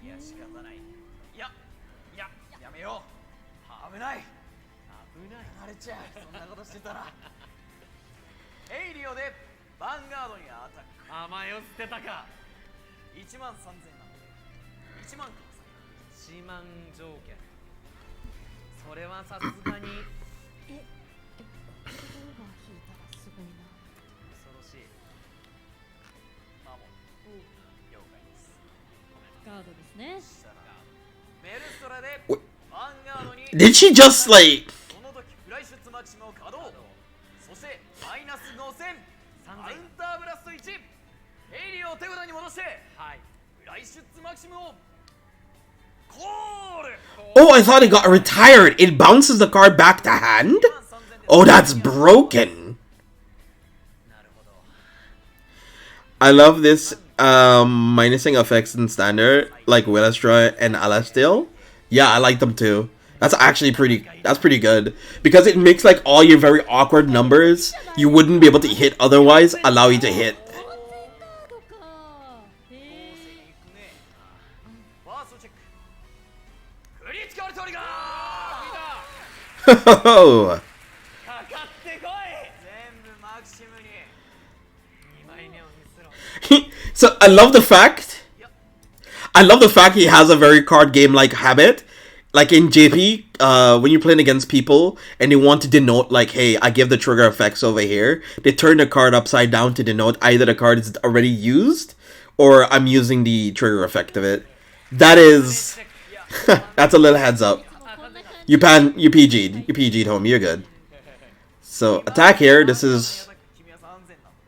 いや仕方ない。やめよう。危ない。離れちゃう。そんなことしてたら。エイリオでヴァンガードにアタック。甘えを捨てたか。 13000なので1万ください。1万条件。それはさすがにオーバー引いたらすごいな。恐ろしい。まあもう了解です。ガードですね。したらメルストラで What? ヴァンガードに Did she just like... その時フライシュツマキシムを稼働。そしてマイナス5000カウンターブラスト1。エイリオを手札に戻して、はい。フライシュツマキシムをコール。 Oh, I thought it got retired. It bounces the card back to hand? Oh, that's broken. I love this minusing effects in standard, like Will+dress and Alasteel. Yeah, I like them too. That's actually pretty good. Because it makes like all your very awkward numbers you wouldn't be able to hit otherwise allow you to hit. 完全ガードか。いくね。ファーストチェック。クリティカルトリガー。 Oh. かかってこい。全部マキシムに。 2枚目を見せろ。 So I love the fact he has a very card game like habit. Like in JP, when you're playing against people and they want to denote like, hey, I give the trigger effects over here, they turn the card upside down to denote either the card is already used or I'm using the trigger effect of it. That is... that's a little heads up. You PG'd home, you're good. So, attack here, this is... 君は3000なの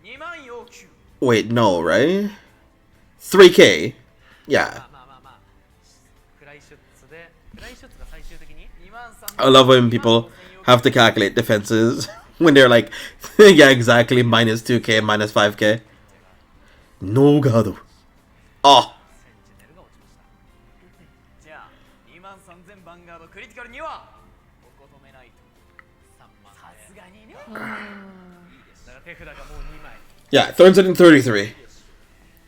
で2万要求。 Wait, no, right? 3k. Yeah. まあフライシュッツでフライシュッツが最終的に I love when people have to calculate defenses when they're like, yeah, exactly, minus 2k, minus 5k. No god. Oh. じゃあ2万3000ヴァンガードクリティカルにはここ止めないと。さすがにね。だから手札がもう2枚。 Yeah, turns it in 33.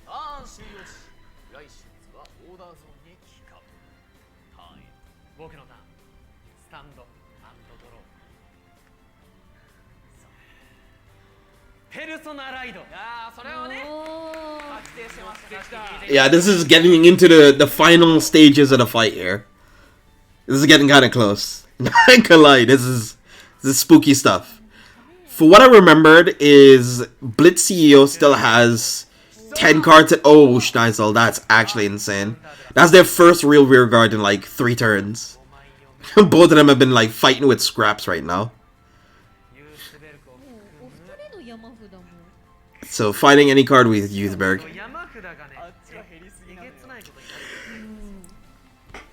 ターン終了し、フライシュツはオーダーゾーンに帰還。ターンへ。僕のターン。スタンド&ドロー。ペルソナライド。ああ、それをね、おー。確定してました。 Yeah, this is getting into the final stages of the fight here. This is getting kind of close. Not gonna lie, this is spooky stuff. For what I remembered is Blitz CEO still has 10 cards at... Oh, Schneisel, that's actually insane. That's their first real rear guard in like 3 turns. Both of them have been like fighting with scraps right now. ユースベルクをお二人の山札も。 So fighting any card with Youthberg. 山札がね、あっちは減りすぎえなのよげつないことになってる。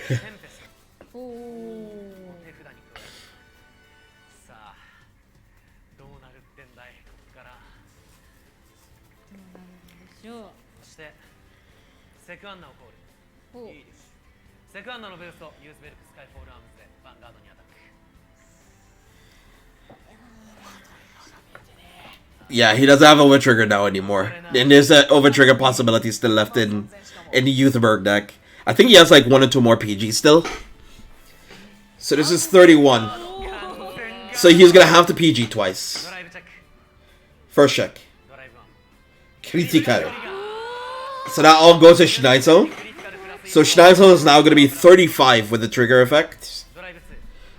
テンペスト。おお。手札に加えさあどうなるってんだいここから。どうなるんでしょう。そしてセクアンナをコール。ほう。いいです。セクアンナのベルストユースベルクスカイフォールアームズでヴァンガードにアタック。 Yeah, he doesn't have Overtrigger now anymore. And there's that Overtrigger possibility still left in the Youthberg deck. I think he has like 1 or 2 more PG still. So this is 31. So he's gonna have to PG ド twice. ライブチェック。 First check. ドライブワン。 Critical. So that all goes to Schneisel. クリティカルプラス So Schneisel is now gonna be 35 with the trigger effect. ドライブ2。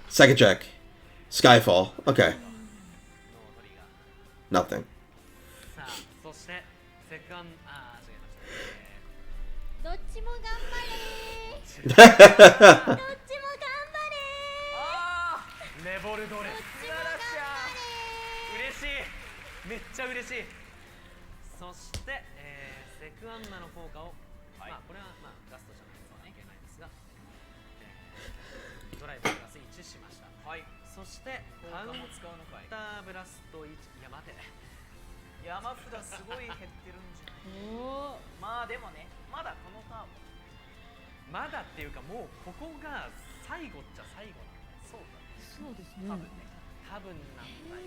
Second check. Skyfall. Okay. ノートリガー。 Nothing. さあそしてセクアン違いましたどっちも頑張れー。どっちも頑張れああ、レボルドレス。素晴らし嬉しい。めっちゃ嬉しい。そして、セクアンナの効果を、まあこれはまあガストじゃないとはいけないですが、ドライブプラス1しました。はい。そしてカウン効果も使うのかい。ターブラスト1。いや待て。山札すごい減ってるんじゃない。おお。まあでもね、まだこのターンもまだっていうかもうここが最後っちゃ最後なんでそうだそうですね。多分ね。多分なんだよ。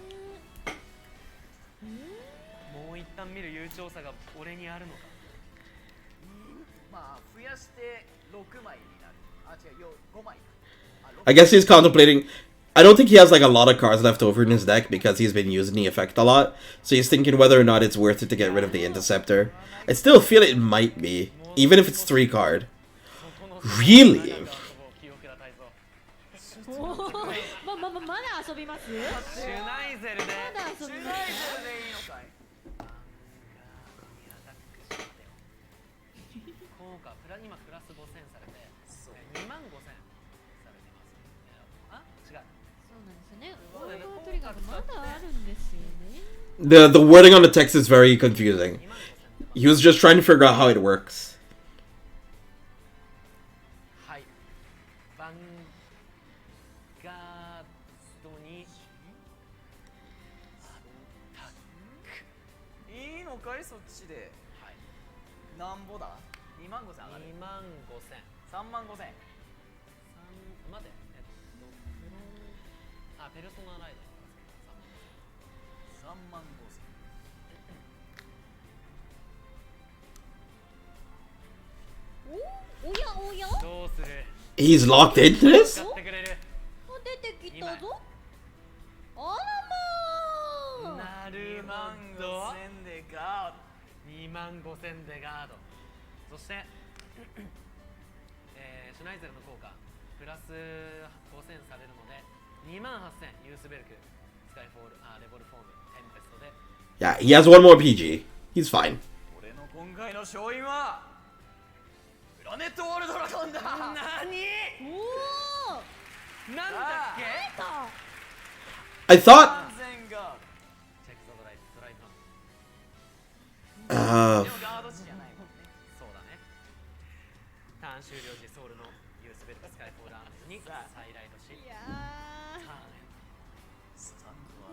もう一旦見る悠長さが俺にあるのか。まあ増やして6枚になる。あ、違う、5枚か。あ、6 I guess he's contemplating. I don't think he has like a lot of cards left over in his deck because he's been using the effect a lot. So he's thinking whether or not it's worth it to get rid of the Interceptor. I still feel it might be, even if it's 3 card. Really? まだ遊びます？シュナイゼルでまだ遊シュびます？ナイゼルでいいのかい？効果プラ今プラス5000されて2万5000されてます。あ、違う。そうなんですよね。オーバートリガーがまだあるんですよね。The wording on the text is very confusing. He was just trying to figure out how it works. はい。バンガードにいいのかいそっちで。はい。なんぼだ？2万5千上がる。 2万5000。 3万5千。待て、ペルソナライド3万5千。おやおや？どうする？ He's locked into this? 使ってくれる。出てきたぞ。あらまあ。なる2万ほど。 5千でガード。2万5000でガード。そして、シュナイゼルの効果プラス5000されるので2万8000ユースベルクスカイフォールレボルフォームテンペストで Yeah, he has one more PG. He's fine. 俺の今回の勝因はプラネットウォールドラゴンだ。何？おお。なんだっけ？か。 I thought. 完全ガーチェックザドライブドライブ。 Uh, ド。でもガード値じゃないもんね。そうだね。ターン終了時ソウルのユースベルクスカイフォールアームズにさあ再ライドしいやターンへ。スタンドは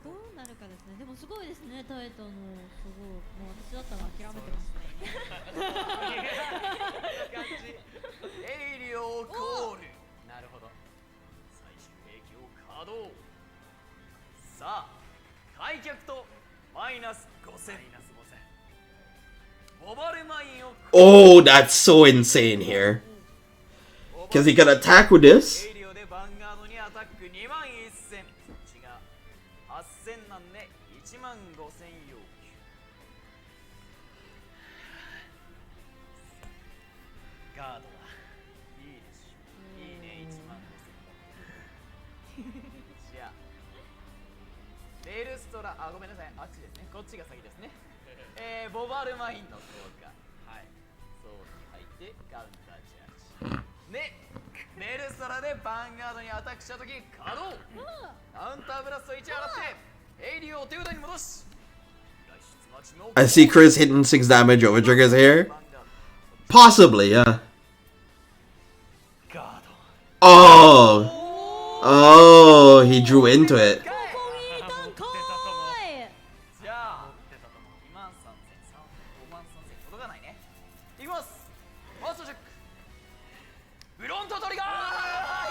どうなるかですね。でもすごいですね、タイトのすごい。もう私だったら諦めてますね。エイリオコール。なるほど。最終兵器を稼働。さあ開脚とマイナス5000。マイナス5000。モバルマインを Oh, that's so insane here. Because he can attack with this. エイリオでヴァンガードにアタック2万1000。そっちが8000なんで1万5000要求。ガードはいいでしょう。いいね、1万5000。じゃあレールストラ、ごめんなさい、あっちですね。こっちが先ですね。ボバルマインの効果。はい。そうに入ってカウンターチャージ。で、レールストラでヴァンガードにアタックしたとき稼働。カウンターブラスト1払ってエイリオを手札に戻し。脱出待ちの I see Chris hitting 6 damage over triggers here. Possibly, yeah. ガード。 Oh. Oh, he drew into it. ここにいたんかーい。じゃあ2万3000、5万3000届かないね。いきます。ファーストチェック。フロントトリガー。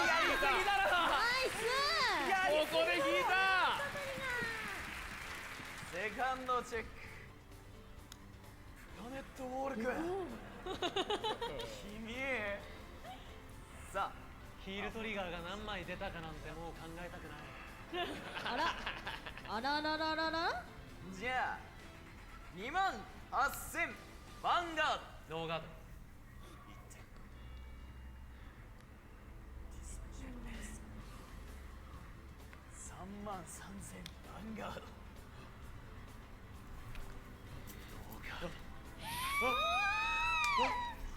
やりすぎだろ。ナイス。ここで引いた。セカンドチェック。プラネットウォール君。君。さあヒールトリガーが何枚出たかなんてもう考えたくない。あら。あららららら。じゃあ2万8000ヴァンガード。ノーガード。3万3000ヴァンガード。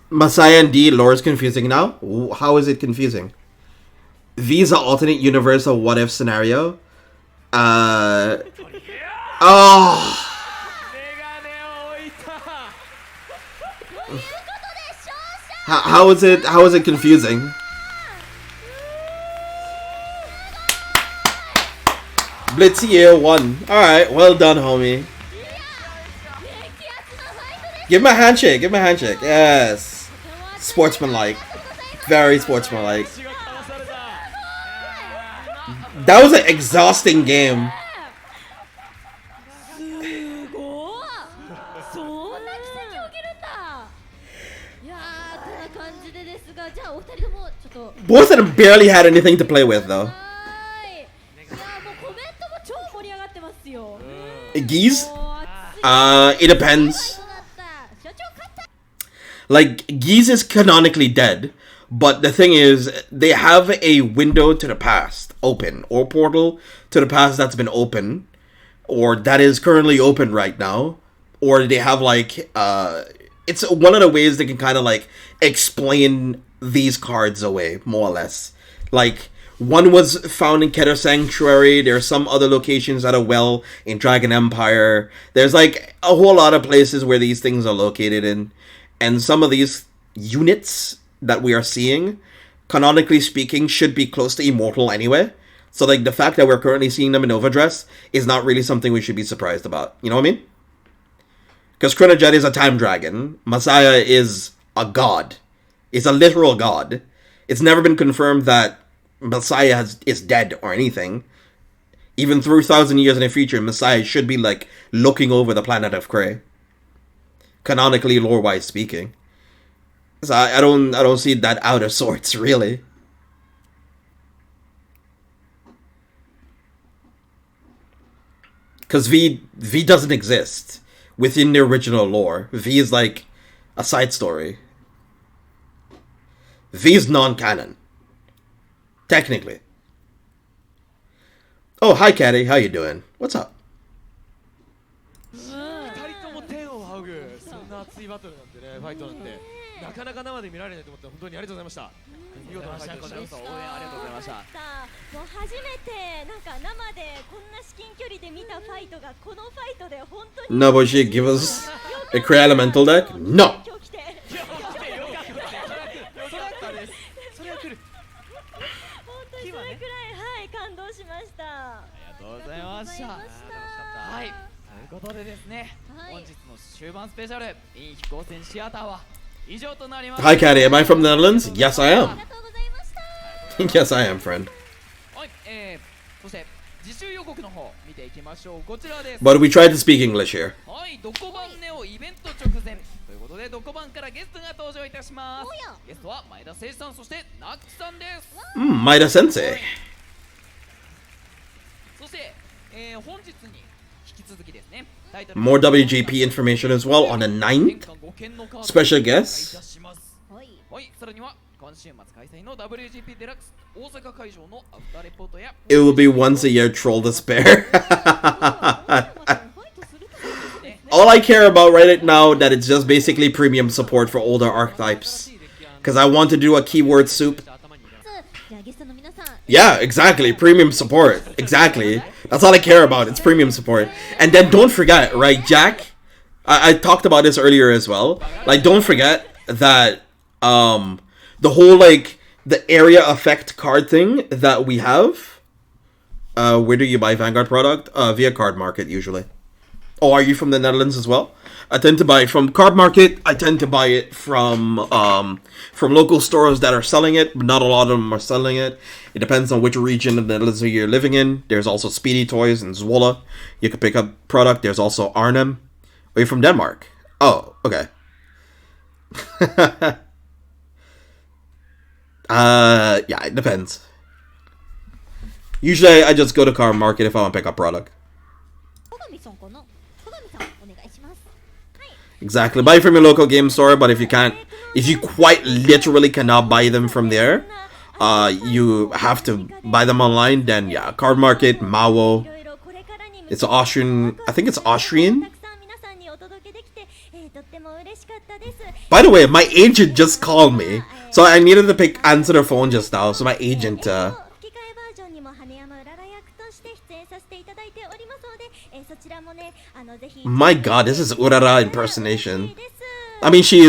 Messiah and D, lore is confusing now. How is it confusing? V's an alternate universe, a what if scenario. Oh. How is it confusing? Blitzy year 1. Alright, well done, homie. Give him a handshake, give him a handshake. Yes. Sportsmanlike. Very sportsmanlike. That was an exhausting game. すごいそんな奇跡起きるんだいやーてな感じでですがじゃあお二人ともちょっと Both of them barely had anything to play with, though. はーいいやーもうコメントも超盛り上がってますよ Geese? もう熱い It depends. そうだった社長勝った Like, Geese is canonically dead, but the thing is, they have a window to the past open, or portal to the past that's been open, or that is currently open right now, or they have, like, it's one of the ways they can kind of, like, explain these cards away, more or less. Like, one was found in Keter Sanctuary, there's some other locations at a well in Dragon Empire, there's, like, a whole lot of places where these things are located in. And some of these units that we are seeing, canonically speaking, should be close to immortal anyway. So, like, the fact that we're currently seeing them in Overdress is not really something we should be surprised about. You know what I mean? Because Chronojet is a time dragon. Messiah is a god. It's a literal god. It's never been confirmed that Messiah is dead or anything. Even through 1,000 years in the future, Messiah should be, like, looking over the planet of Kree. Canonically, lore-wise speaking. So I don't see that out of sorts, really. Because V doesn't exist within the original lore. V is like a side story. V is non-canon. Technically. Oh, hi, Caddy. How you doing? What's up? 二人とも天を仰ぐそんな熱いバトルなんてねファイトなんてなかなか生で見られないと思って本当にありがとうございました見事なファイトでした応援ありがとうございましたもう初めてなんか生でこんな至近距離で見たファイトがこのファイトで本当に No, but she give us a Kree Elemental deck? No! 今日来てそれは来る本当にそれくらいはい感動しましたありがとうございましたはいということでですね、はい本日の終盤スペシャルイン飛行船シアターは以上となります Hi, Caddy. Am I from the Netherlands? Yes, I り am. がとうございました Yes, I am, friend. はい、そして自習予告の方見ていきましょうこちらです But we tried to speak English here. はいドコバンネオイベント直前ということでドコバンからゲストが登場いたしますおやゲストは前田誠司さんそしてナックさんです Maida Sensei. そして、本日に引き続きですねタイトル More WGP information as well on the 9th. Special guests. はいはい、さらには今週末開催の WGP デラックス大阪会場のアフターレポートや It will be once a year troll despair. All I care about right now that it's just basically premium support for older archetypes. Because I want to do a keyword soup. じゃあゲストの皆さん Yeah, exactly. Premium support. Exactly. That's all I care about. It's premium support. And then don't forget, right, Jack? I talked about this earlier as well. Like, don't forget that the whole, like, the area effect card thing that we have. Where do you buy Vanguard product? Via Card Market, usually. Oh, are you from the Netherlands as well? I tend to buy it from Card Market. I tend to buy it from local stores that are selling it, but not a lot of them are selling it. It depends on which region of the Netherlands you're living in. There's also Speedy Toys and Zwolle. You can pick up product. There's also Arnhem. Are you from Denmark? Oh, okay. Yeah, it depends. Usually, I just go to Card Market if I want to pick up product. 小上さんかな小上さんお願いします Exactly. Buy from your local game store, but if you can't, if you quite literally cannot buy them from there, you have to buy them online, then yeah, Card Market, Mawo. いろいろこれからに It's Austrian, I think it's Austrian. たくさん皆さんにお届けできて、とっても嬉しかったです By the way, my agent just called me, so I needed to answer the phone just now, so my agent, 吹き替えバージョンにも羽山うらら役として出演させていただいておりますので、そちらもね、ぜひ my god, this is Urara impersonation. I mean, she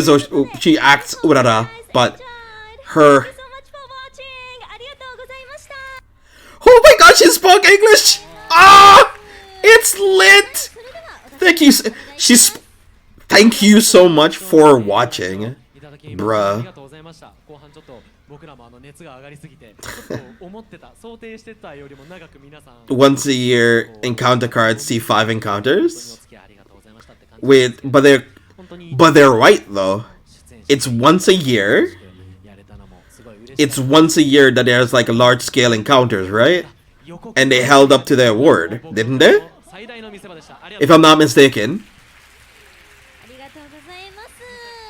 acts Urara, but her, Thank you so much for watching ありがとうございました oh my god, she spoke English! Ah! It's lit! それでは Thank you, thank you so much for watching. いただき Bruh. ありがとうございました後半ちょっと僕らも熱が上がりすぎて、ちょっと思ってた、想定してたよりも長く皆さん Once a year encounter cards see 5 encounters お付き合いありがとうございましたって感じ with but they're right though. It's once a year. やれたのもすごい嬉しい It's once a year that there's like large scale encounters, right? And they held up to their word, didn't they? 最大の見せ場でした。ありがとう If I'm not mistaken. ありがとうございます。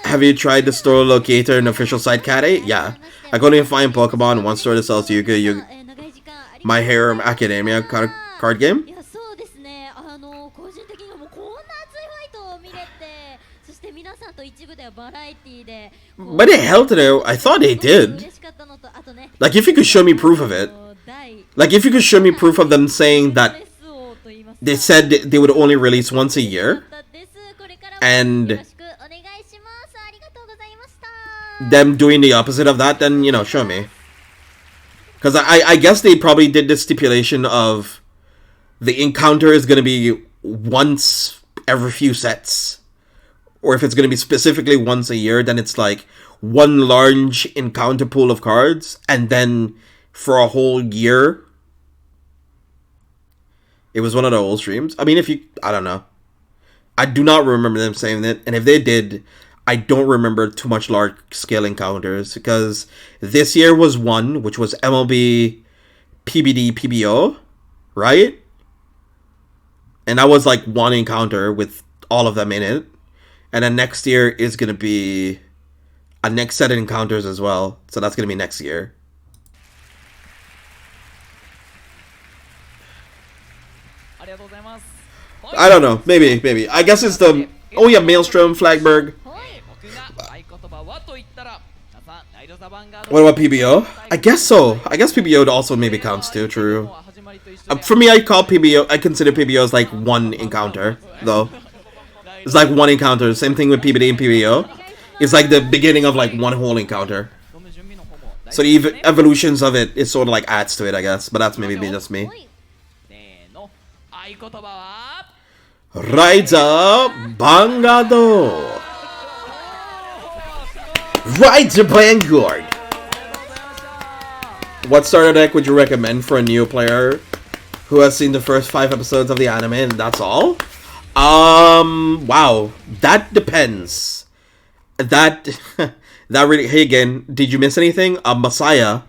Have you tried the store locator in the official site, Cat? Yeah. I go to find Pokemon in one store that sells Yu-Gi-Oh! 長い時間ありがとう My Hero Academia card game. いやそうですね、個人的にはもうこんな熱いファイトを見れて、そして皆さんと一部ではバラエティで But they held it out. I thought they did. 嬉しかったのと、あとね、 Like, if you could show me proof of it. Like, if you could show me proof of them saying that they said they would only release once a year, and them doing the opposite of that, then, you know, show me. Because I guess they probably did the stipulation of the encounter is going to be once every few sets. Or if it's going to be specifically once a year, then it's like one large encounter pool of cards, and then for a whole year, it was one of the old streams. I mean, I don't know. I do not remember them saying that, and if they did, I don't remember too much large-scale encounters, because this year was one, which was MLB PBD PBO, right? And that was like one encounter with all of them in it. And then next year is going to be a next set of encounters as well. So that's going to be next year. I don't know. Maybe. I guess it's the... Oh yeah, Maelstrom, Flagberg. What about PBO? I guess so. I guess PBO also maybe counts too, true. For me, I consider PBO as like one encounter, though. It's like one encounter. Same thing with PBD and PBO. It's like the beginning of like one whole encounter. So the evolutions of it is sort of like adds to it, I guess. But that's maybe just me. Rides up Bangado. Rides a Vanguard. What starter deck would you recommend for a new player who has seen the first 5 episodes of the anime and that's all? Wow, that depends. That really. Hey, again, did you miss anything? Messiah,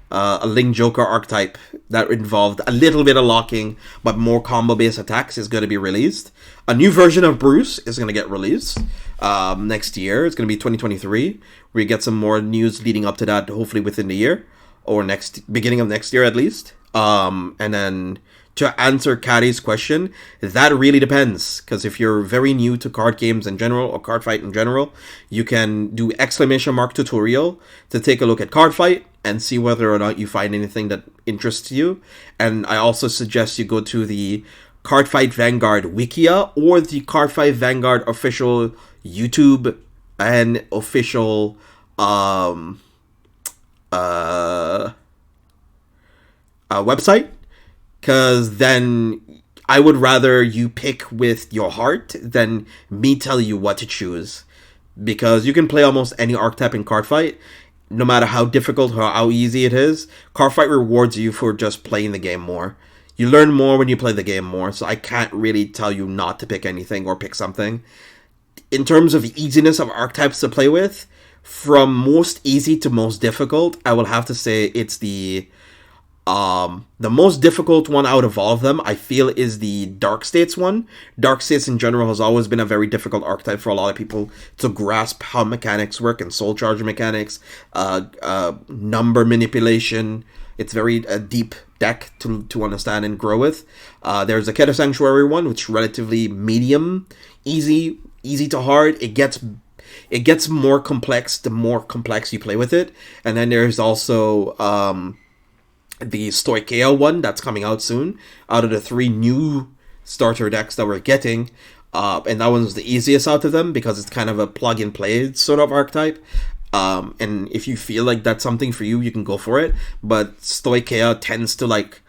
a Link Joker archetype that involved a little bit of locking but more combo-based attacks is going to be released. A new version of Bruce is going to get released next year. It's going to be 2023. We get some more news leading up to that, hopefully within the year or beginning of next year at least. And then to answer Caddy's question, that really depends. Because if you're very new to card games in general or card fight in general, you can do ! tutorial to take a look at card fight and see whether or not you find anything that interests you. And I also suggest you go to the Card Fight Vanguard Wikia or the Card Fight Vanguard official YouTube and official website. Because then I would rather you pick with your heart than me tell you what to choose. Because you can play almost any archetype in card fight, no matter how difficult or how easy it is. Card fight rewards you for just playing the game more. You learn more when you play the game more, so I can't really tell you not to pick anything or pick something. In terms of easiness of archetypes to play with, from most easy to most difficult, I will have to say it's the most difficult one out of all of them, I feel, is the Dark States one. Dark States in general has always been a very difficult archetype for a lot of people to grasp how mechanics work and soul charge mechanics, number manipulation. It's very deep deck to understand and grow with. There's a Keter Sanctuary one, which is relatively medium, easy to hard. It gets more complex the more complex you play with it. And then there's also the Stoicheia one that's coming out soon, out of the 3 new starter decks that we're getting. And that one's the easiest out of them because it's kind of a plug-and-play sort of archetype. And if you feel like that's something for you, you can go for it. But Stoicheia tends to like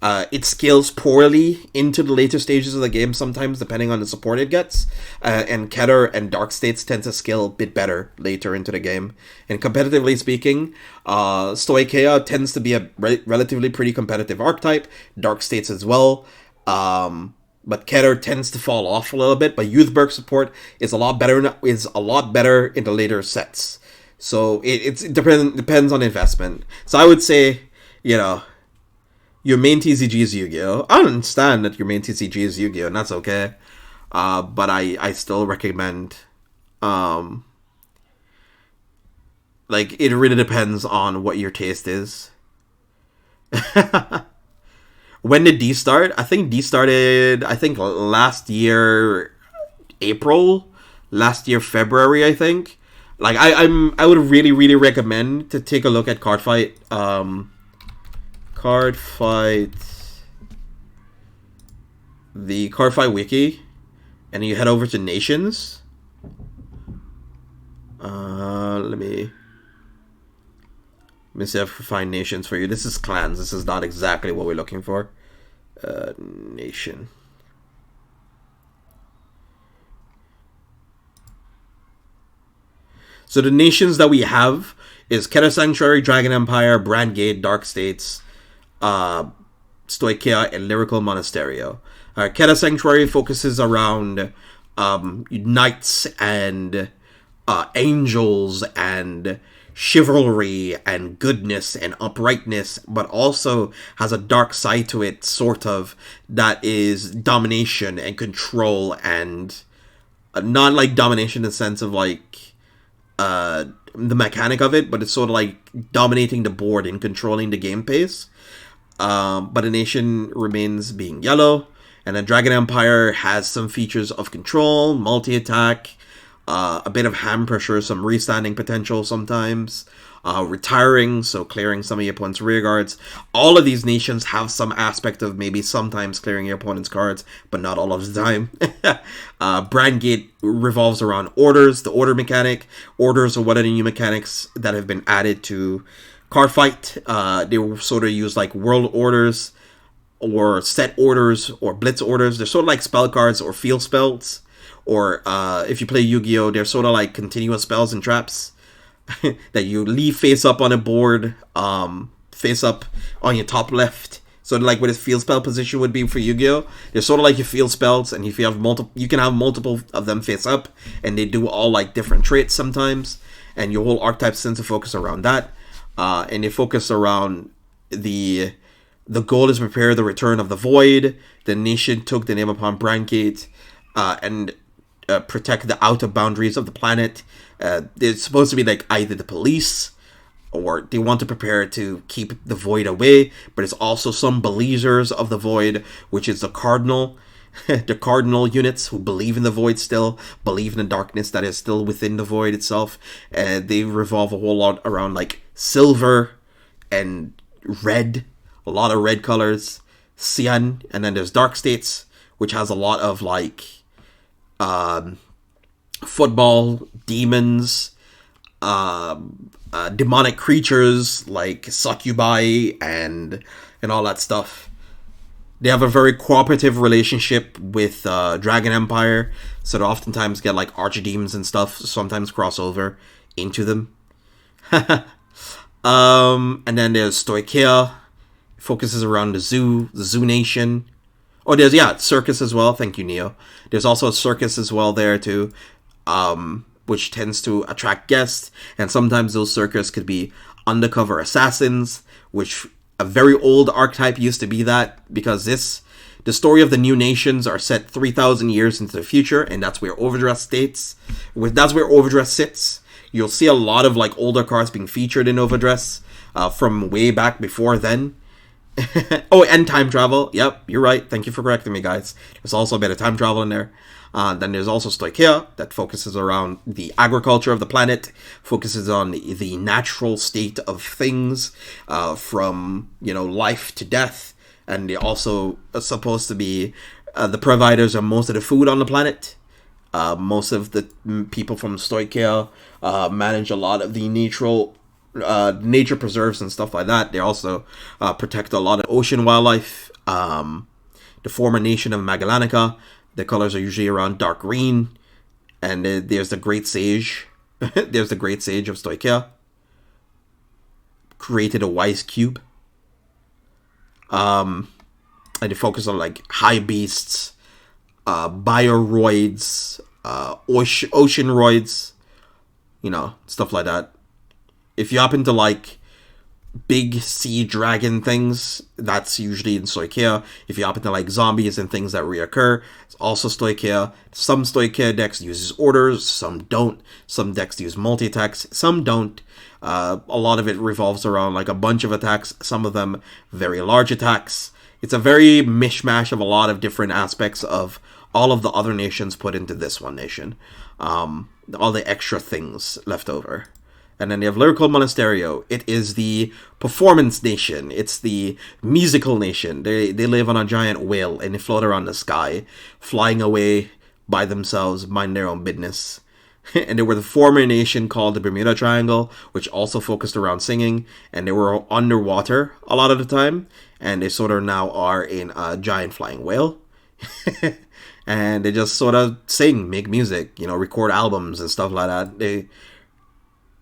It scales poorly into the later stages of the game sometimes, depending on the support it gets. And Keter and Dark States tend to scale a bit better later into the game. And competitively speaking, Stoicheia tends to be a relatively pretty competitive archetype. Dark States as well. But Keter tends to fall off a little bit. But Youthberg support is a lot better in the later sets. So it depends on investment. So I would say, your main TCG is Yu-Gi-Oh! I understand that your main TCG is Yu-Gi-Oh! And that's okay. But I still recommend... it really depends on what your taste is. When did D start? I think D started, last year, April. Last year, February, I think. I would really, really recommend to take a look at Cardfight. The Cardfight wiki, and you head over to Nations. Let me see if I can find Nations for you. This is clans. This is not exactly what we're looking for. Nation. So the nations that we have is Keter Sanctuary, Dragon Empire, Brand Gate, Dark States, Stoicheia, and Lyrical Monasterio. Keter Sanctuary focuses around knights and angels and chivalry and goodness and uprightness, but also has a dark side to it, sort of, that is domination and control, and not like domination in the sense of the mechanic of it, but it's sort of like dominating the board and controlling the game pace. But the nation remains being yellow, and then Dragon Empire has some features of control, multi-attack, a bit of hand pressure, some restanding potential sometimes, retiring, so clearing some of your opponent's rear guards. All of these nations have some aspect of maybe sometimes clearing your opponent's cards, but not all of the time. Brand Gate revolves around orders, the order mechanic. Orders are one of the new mechanics that have been added to Cardfight. They were sort of use like world orders, or set orders, or blitz orders. They're sort of like spell cards or field spells. Or if you play Yu-Gi-Oh!, they're sort of like continuous spells and traps that you leave face up on a board, face up on your top left. Sort of like what a field spell position would be for Yu-Gi-Oh! They're sort of like your field spells, and if you have you can have multiple of them face up, and they do all like different traits sometimes, and your whole archetype tends to focus around that. And they focus around the goal is prepare the return of the void. The nation took the name upon Brandgate, and protect the outer boundaries of the planet. It's supposed to be like either the police, or they want to prepare to keep the void away, but it's also some believers of the void, which is the cardinal the cardinal units who believe in the void still, believe in the darkness that is still within the void itself. They revolve a whole lot around like silver and red, a lot of red colors, cyan, and then there's Dark States, which has a lot of like football, demons, demonic creatures like succubi and all that stuff. They have a very cooperative relationship with Dragon Empire, so they oftentimes get like archdemons and stuff, sometimes cross over into them. And then there's Stoicheia, focuses around the zoo nation. Oh, there's, circus as well. Thank you, Neo. There's also a circus as well there, too, which tends to attract guests. And sometimes those circus could be undercover assassins, which a very old archetype used to be that, because the story of the new nations are set 3,000 years into the future, and that's where Overdress that's where Overdress sits. You'll see a lot of like older cards being featured in Overdress from way back before then. Oh, and time travel. Yep, you're right. Thank you for correcting me, guys. There's also a bit of time travel in there. Then there's also Stoicheia, that focuses around the agriculture of the planet, focuses on the natural state of things, from, life to death. And they also are supposed to be the providers of most of the food on the planet. Most of the people from Stoicheia manage a lot of the nature preserves and stuff like that. They also protect a lot of ocean wildlife. The former nation of Magallanica, the colors are usually around dark green. And there's the Great Sage. There's the Great Sage of Stoichia. Created a wise cube. And they focus on like high beasts, bioroids, ocean roids, you know, stuff like that. If you happen to like big sea dragon things, that's usually in Stoichia. If you happen to like zombies and things that reoccur, it's also Stoichia. Some Stoichia decks uses orders, some don't. Some decks use multi-attacks, some don't. A lot of it revolves around like a bunch of attacks, some of them very large attacks. It's a very mishmash of a lot of different aspects of all of the other nations put into this one nation. All the extra things left over. And then you have Lyrical Monasterio. It is the performance nation. It's the musical nation. They live on a giant whale and they float around the sky, flying away by themselves, mind their own business. And they were the former nation called the Bermuda Triangle, which also focused around singing. And they were underwater a lot of the time. And they sort of now are in a giant flying whale. And they just sort of sing, make music, you know, record albums and stuff like that.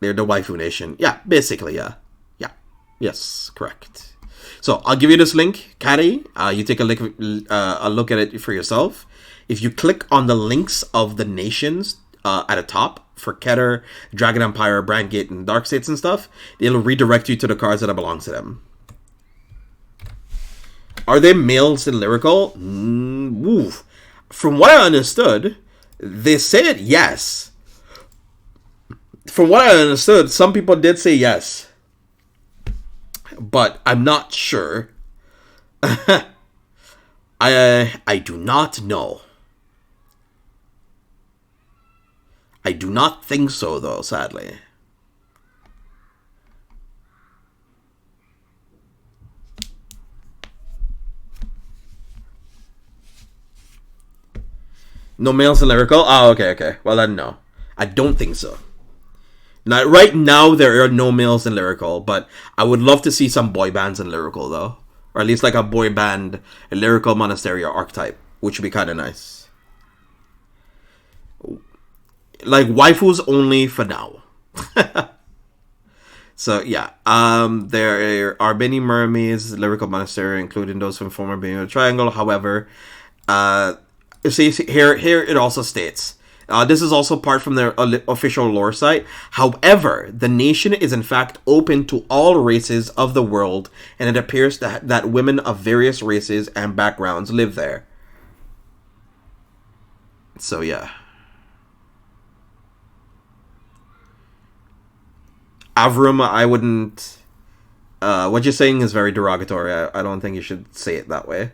They're the waifu nation. Yeah, basically, yeah. Yeah. Yes, correct. So, I'll give you this link, Caddy. You take a look at it for yourself. If you click on the links of the nations at the top for Keter, Dragon Empire, Brandgate, and Dark States and stuff, it'll redirect you to the cards that belong to them. Are they males in Lyrical? From what I understood, they said yes. From what I understood, some people did say yes. But I'm not sure. I do not know. I do not think so, though, sadly. No males in Lyrical? Oh, okay. Well, then, no. I don't think so. Now, right now, there are no males in Lyrical, but I would love to see some boy bands in Lyrical, though. Or at least like a boy band, a Lyrical Monasterio archetype, which would be kind of nice. Like, waifus only for now. So, yeah. There are many mermaids, Lyrical Monasterio, including those from former Bermuda Triangle. However, see, here it also states, this is also part from their official lore site. However, the nation is in fact open to all races of the world, and it appears that women of various races and backgrounds live there. So, yeah. Avrum, I wouldn't... what you're saying is very derogatory. I don't think you should say it that way.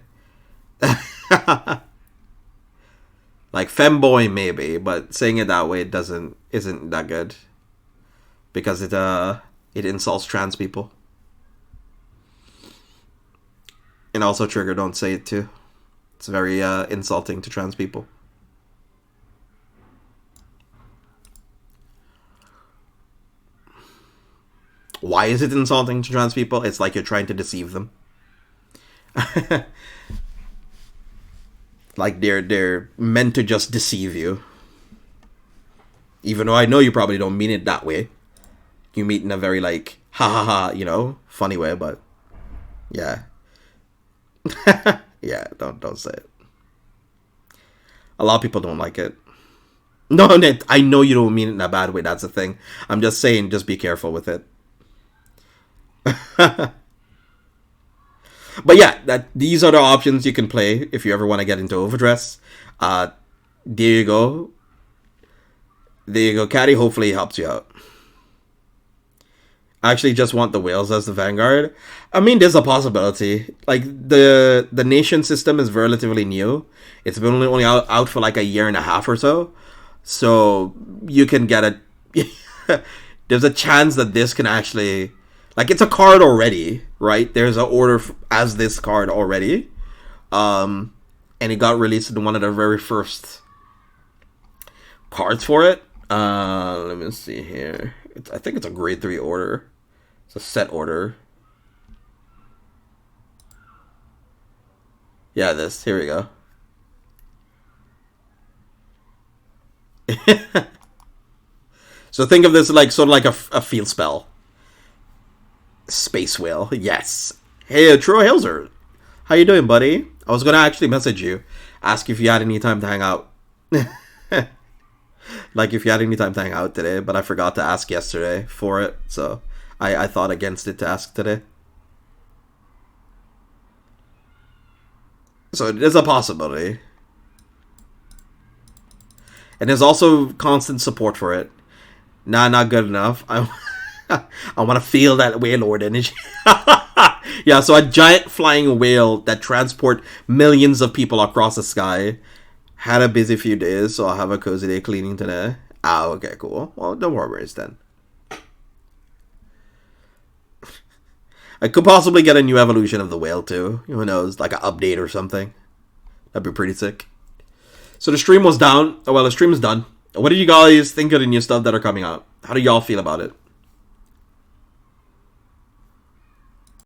Like, femboy maybe, but saying it that way isn't that good. Because it insults trans people. And also, Trigger, don't say it too. It's very insulting to trans people. Why is it insulting to trans people? It's like you're trying to deceive them. Like they're meant to just deceive you. Even though I know you probably don't mean it that way. You mean it in a very like ha ha ha, you know, funny way, but yeah. Yeah, don't say it. A lot of people don't like it. No, I know you don't mean it in a bad way, that's the thing. I'm just saying, just be careful with it. But yeah, these are the options you can play if you ever want to get into Will+dress. There you go. There you go, Caddy. Hopefully it helps you out. I actually just want the whales as the Vanguard. I mean, there's a possibility. Like, the nation system is relatively new. It's been only out for like a year and a half or so. So, you can get it. There's a chance that this can actually... Like, it's a card already, right? There's an order as this card already. And it got released in one of the very first cards for it. Let me see here. I think it's a grade 3 order. It's a set order. Yeah, this. Here we go. So think of this like sort of like a field spell. Space Whale. Yes. Hey, Troy Hilser. How you doing, buddy? I was gonna actually message you, ask if you had any time to hang out. Like if you had any time to hang out today, but I forgot to ask yesterday for it, so I thought against it to ask today. So it is a possibility. And there's also constant support for it. Nah, not good enough. I want to feel that Whalelord energy. Yeah, so a giant flying whale that transport millions of people across the sky. Had a busy few days, so I'll have a cozy day cleaning today. Ah, okay, cool. Well, no worries then. I could possibly get a new evolution of the whale too. Who knows, like an update or something. That'd be pretty sick. So the stream was down. Oh, well, the stream is done. What do you guys think of the new stuff that are coming out? How do y'all feel about it?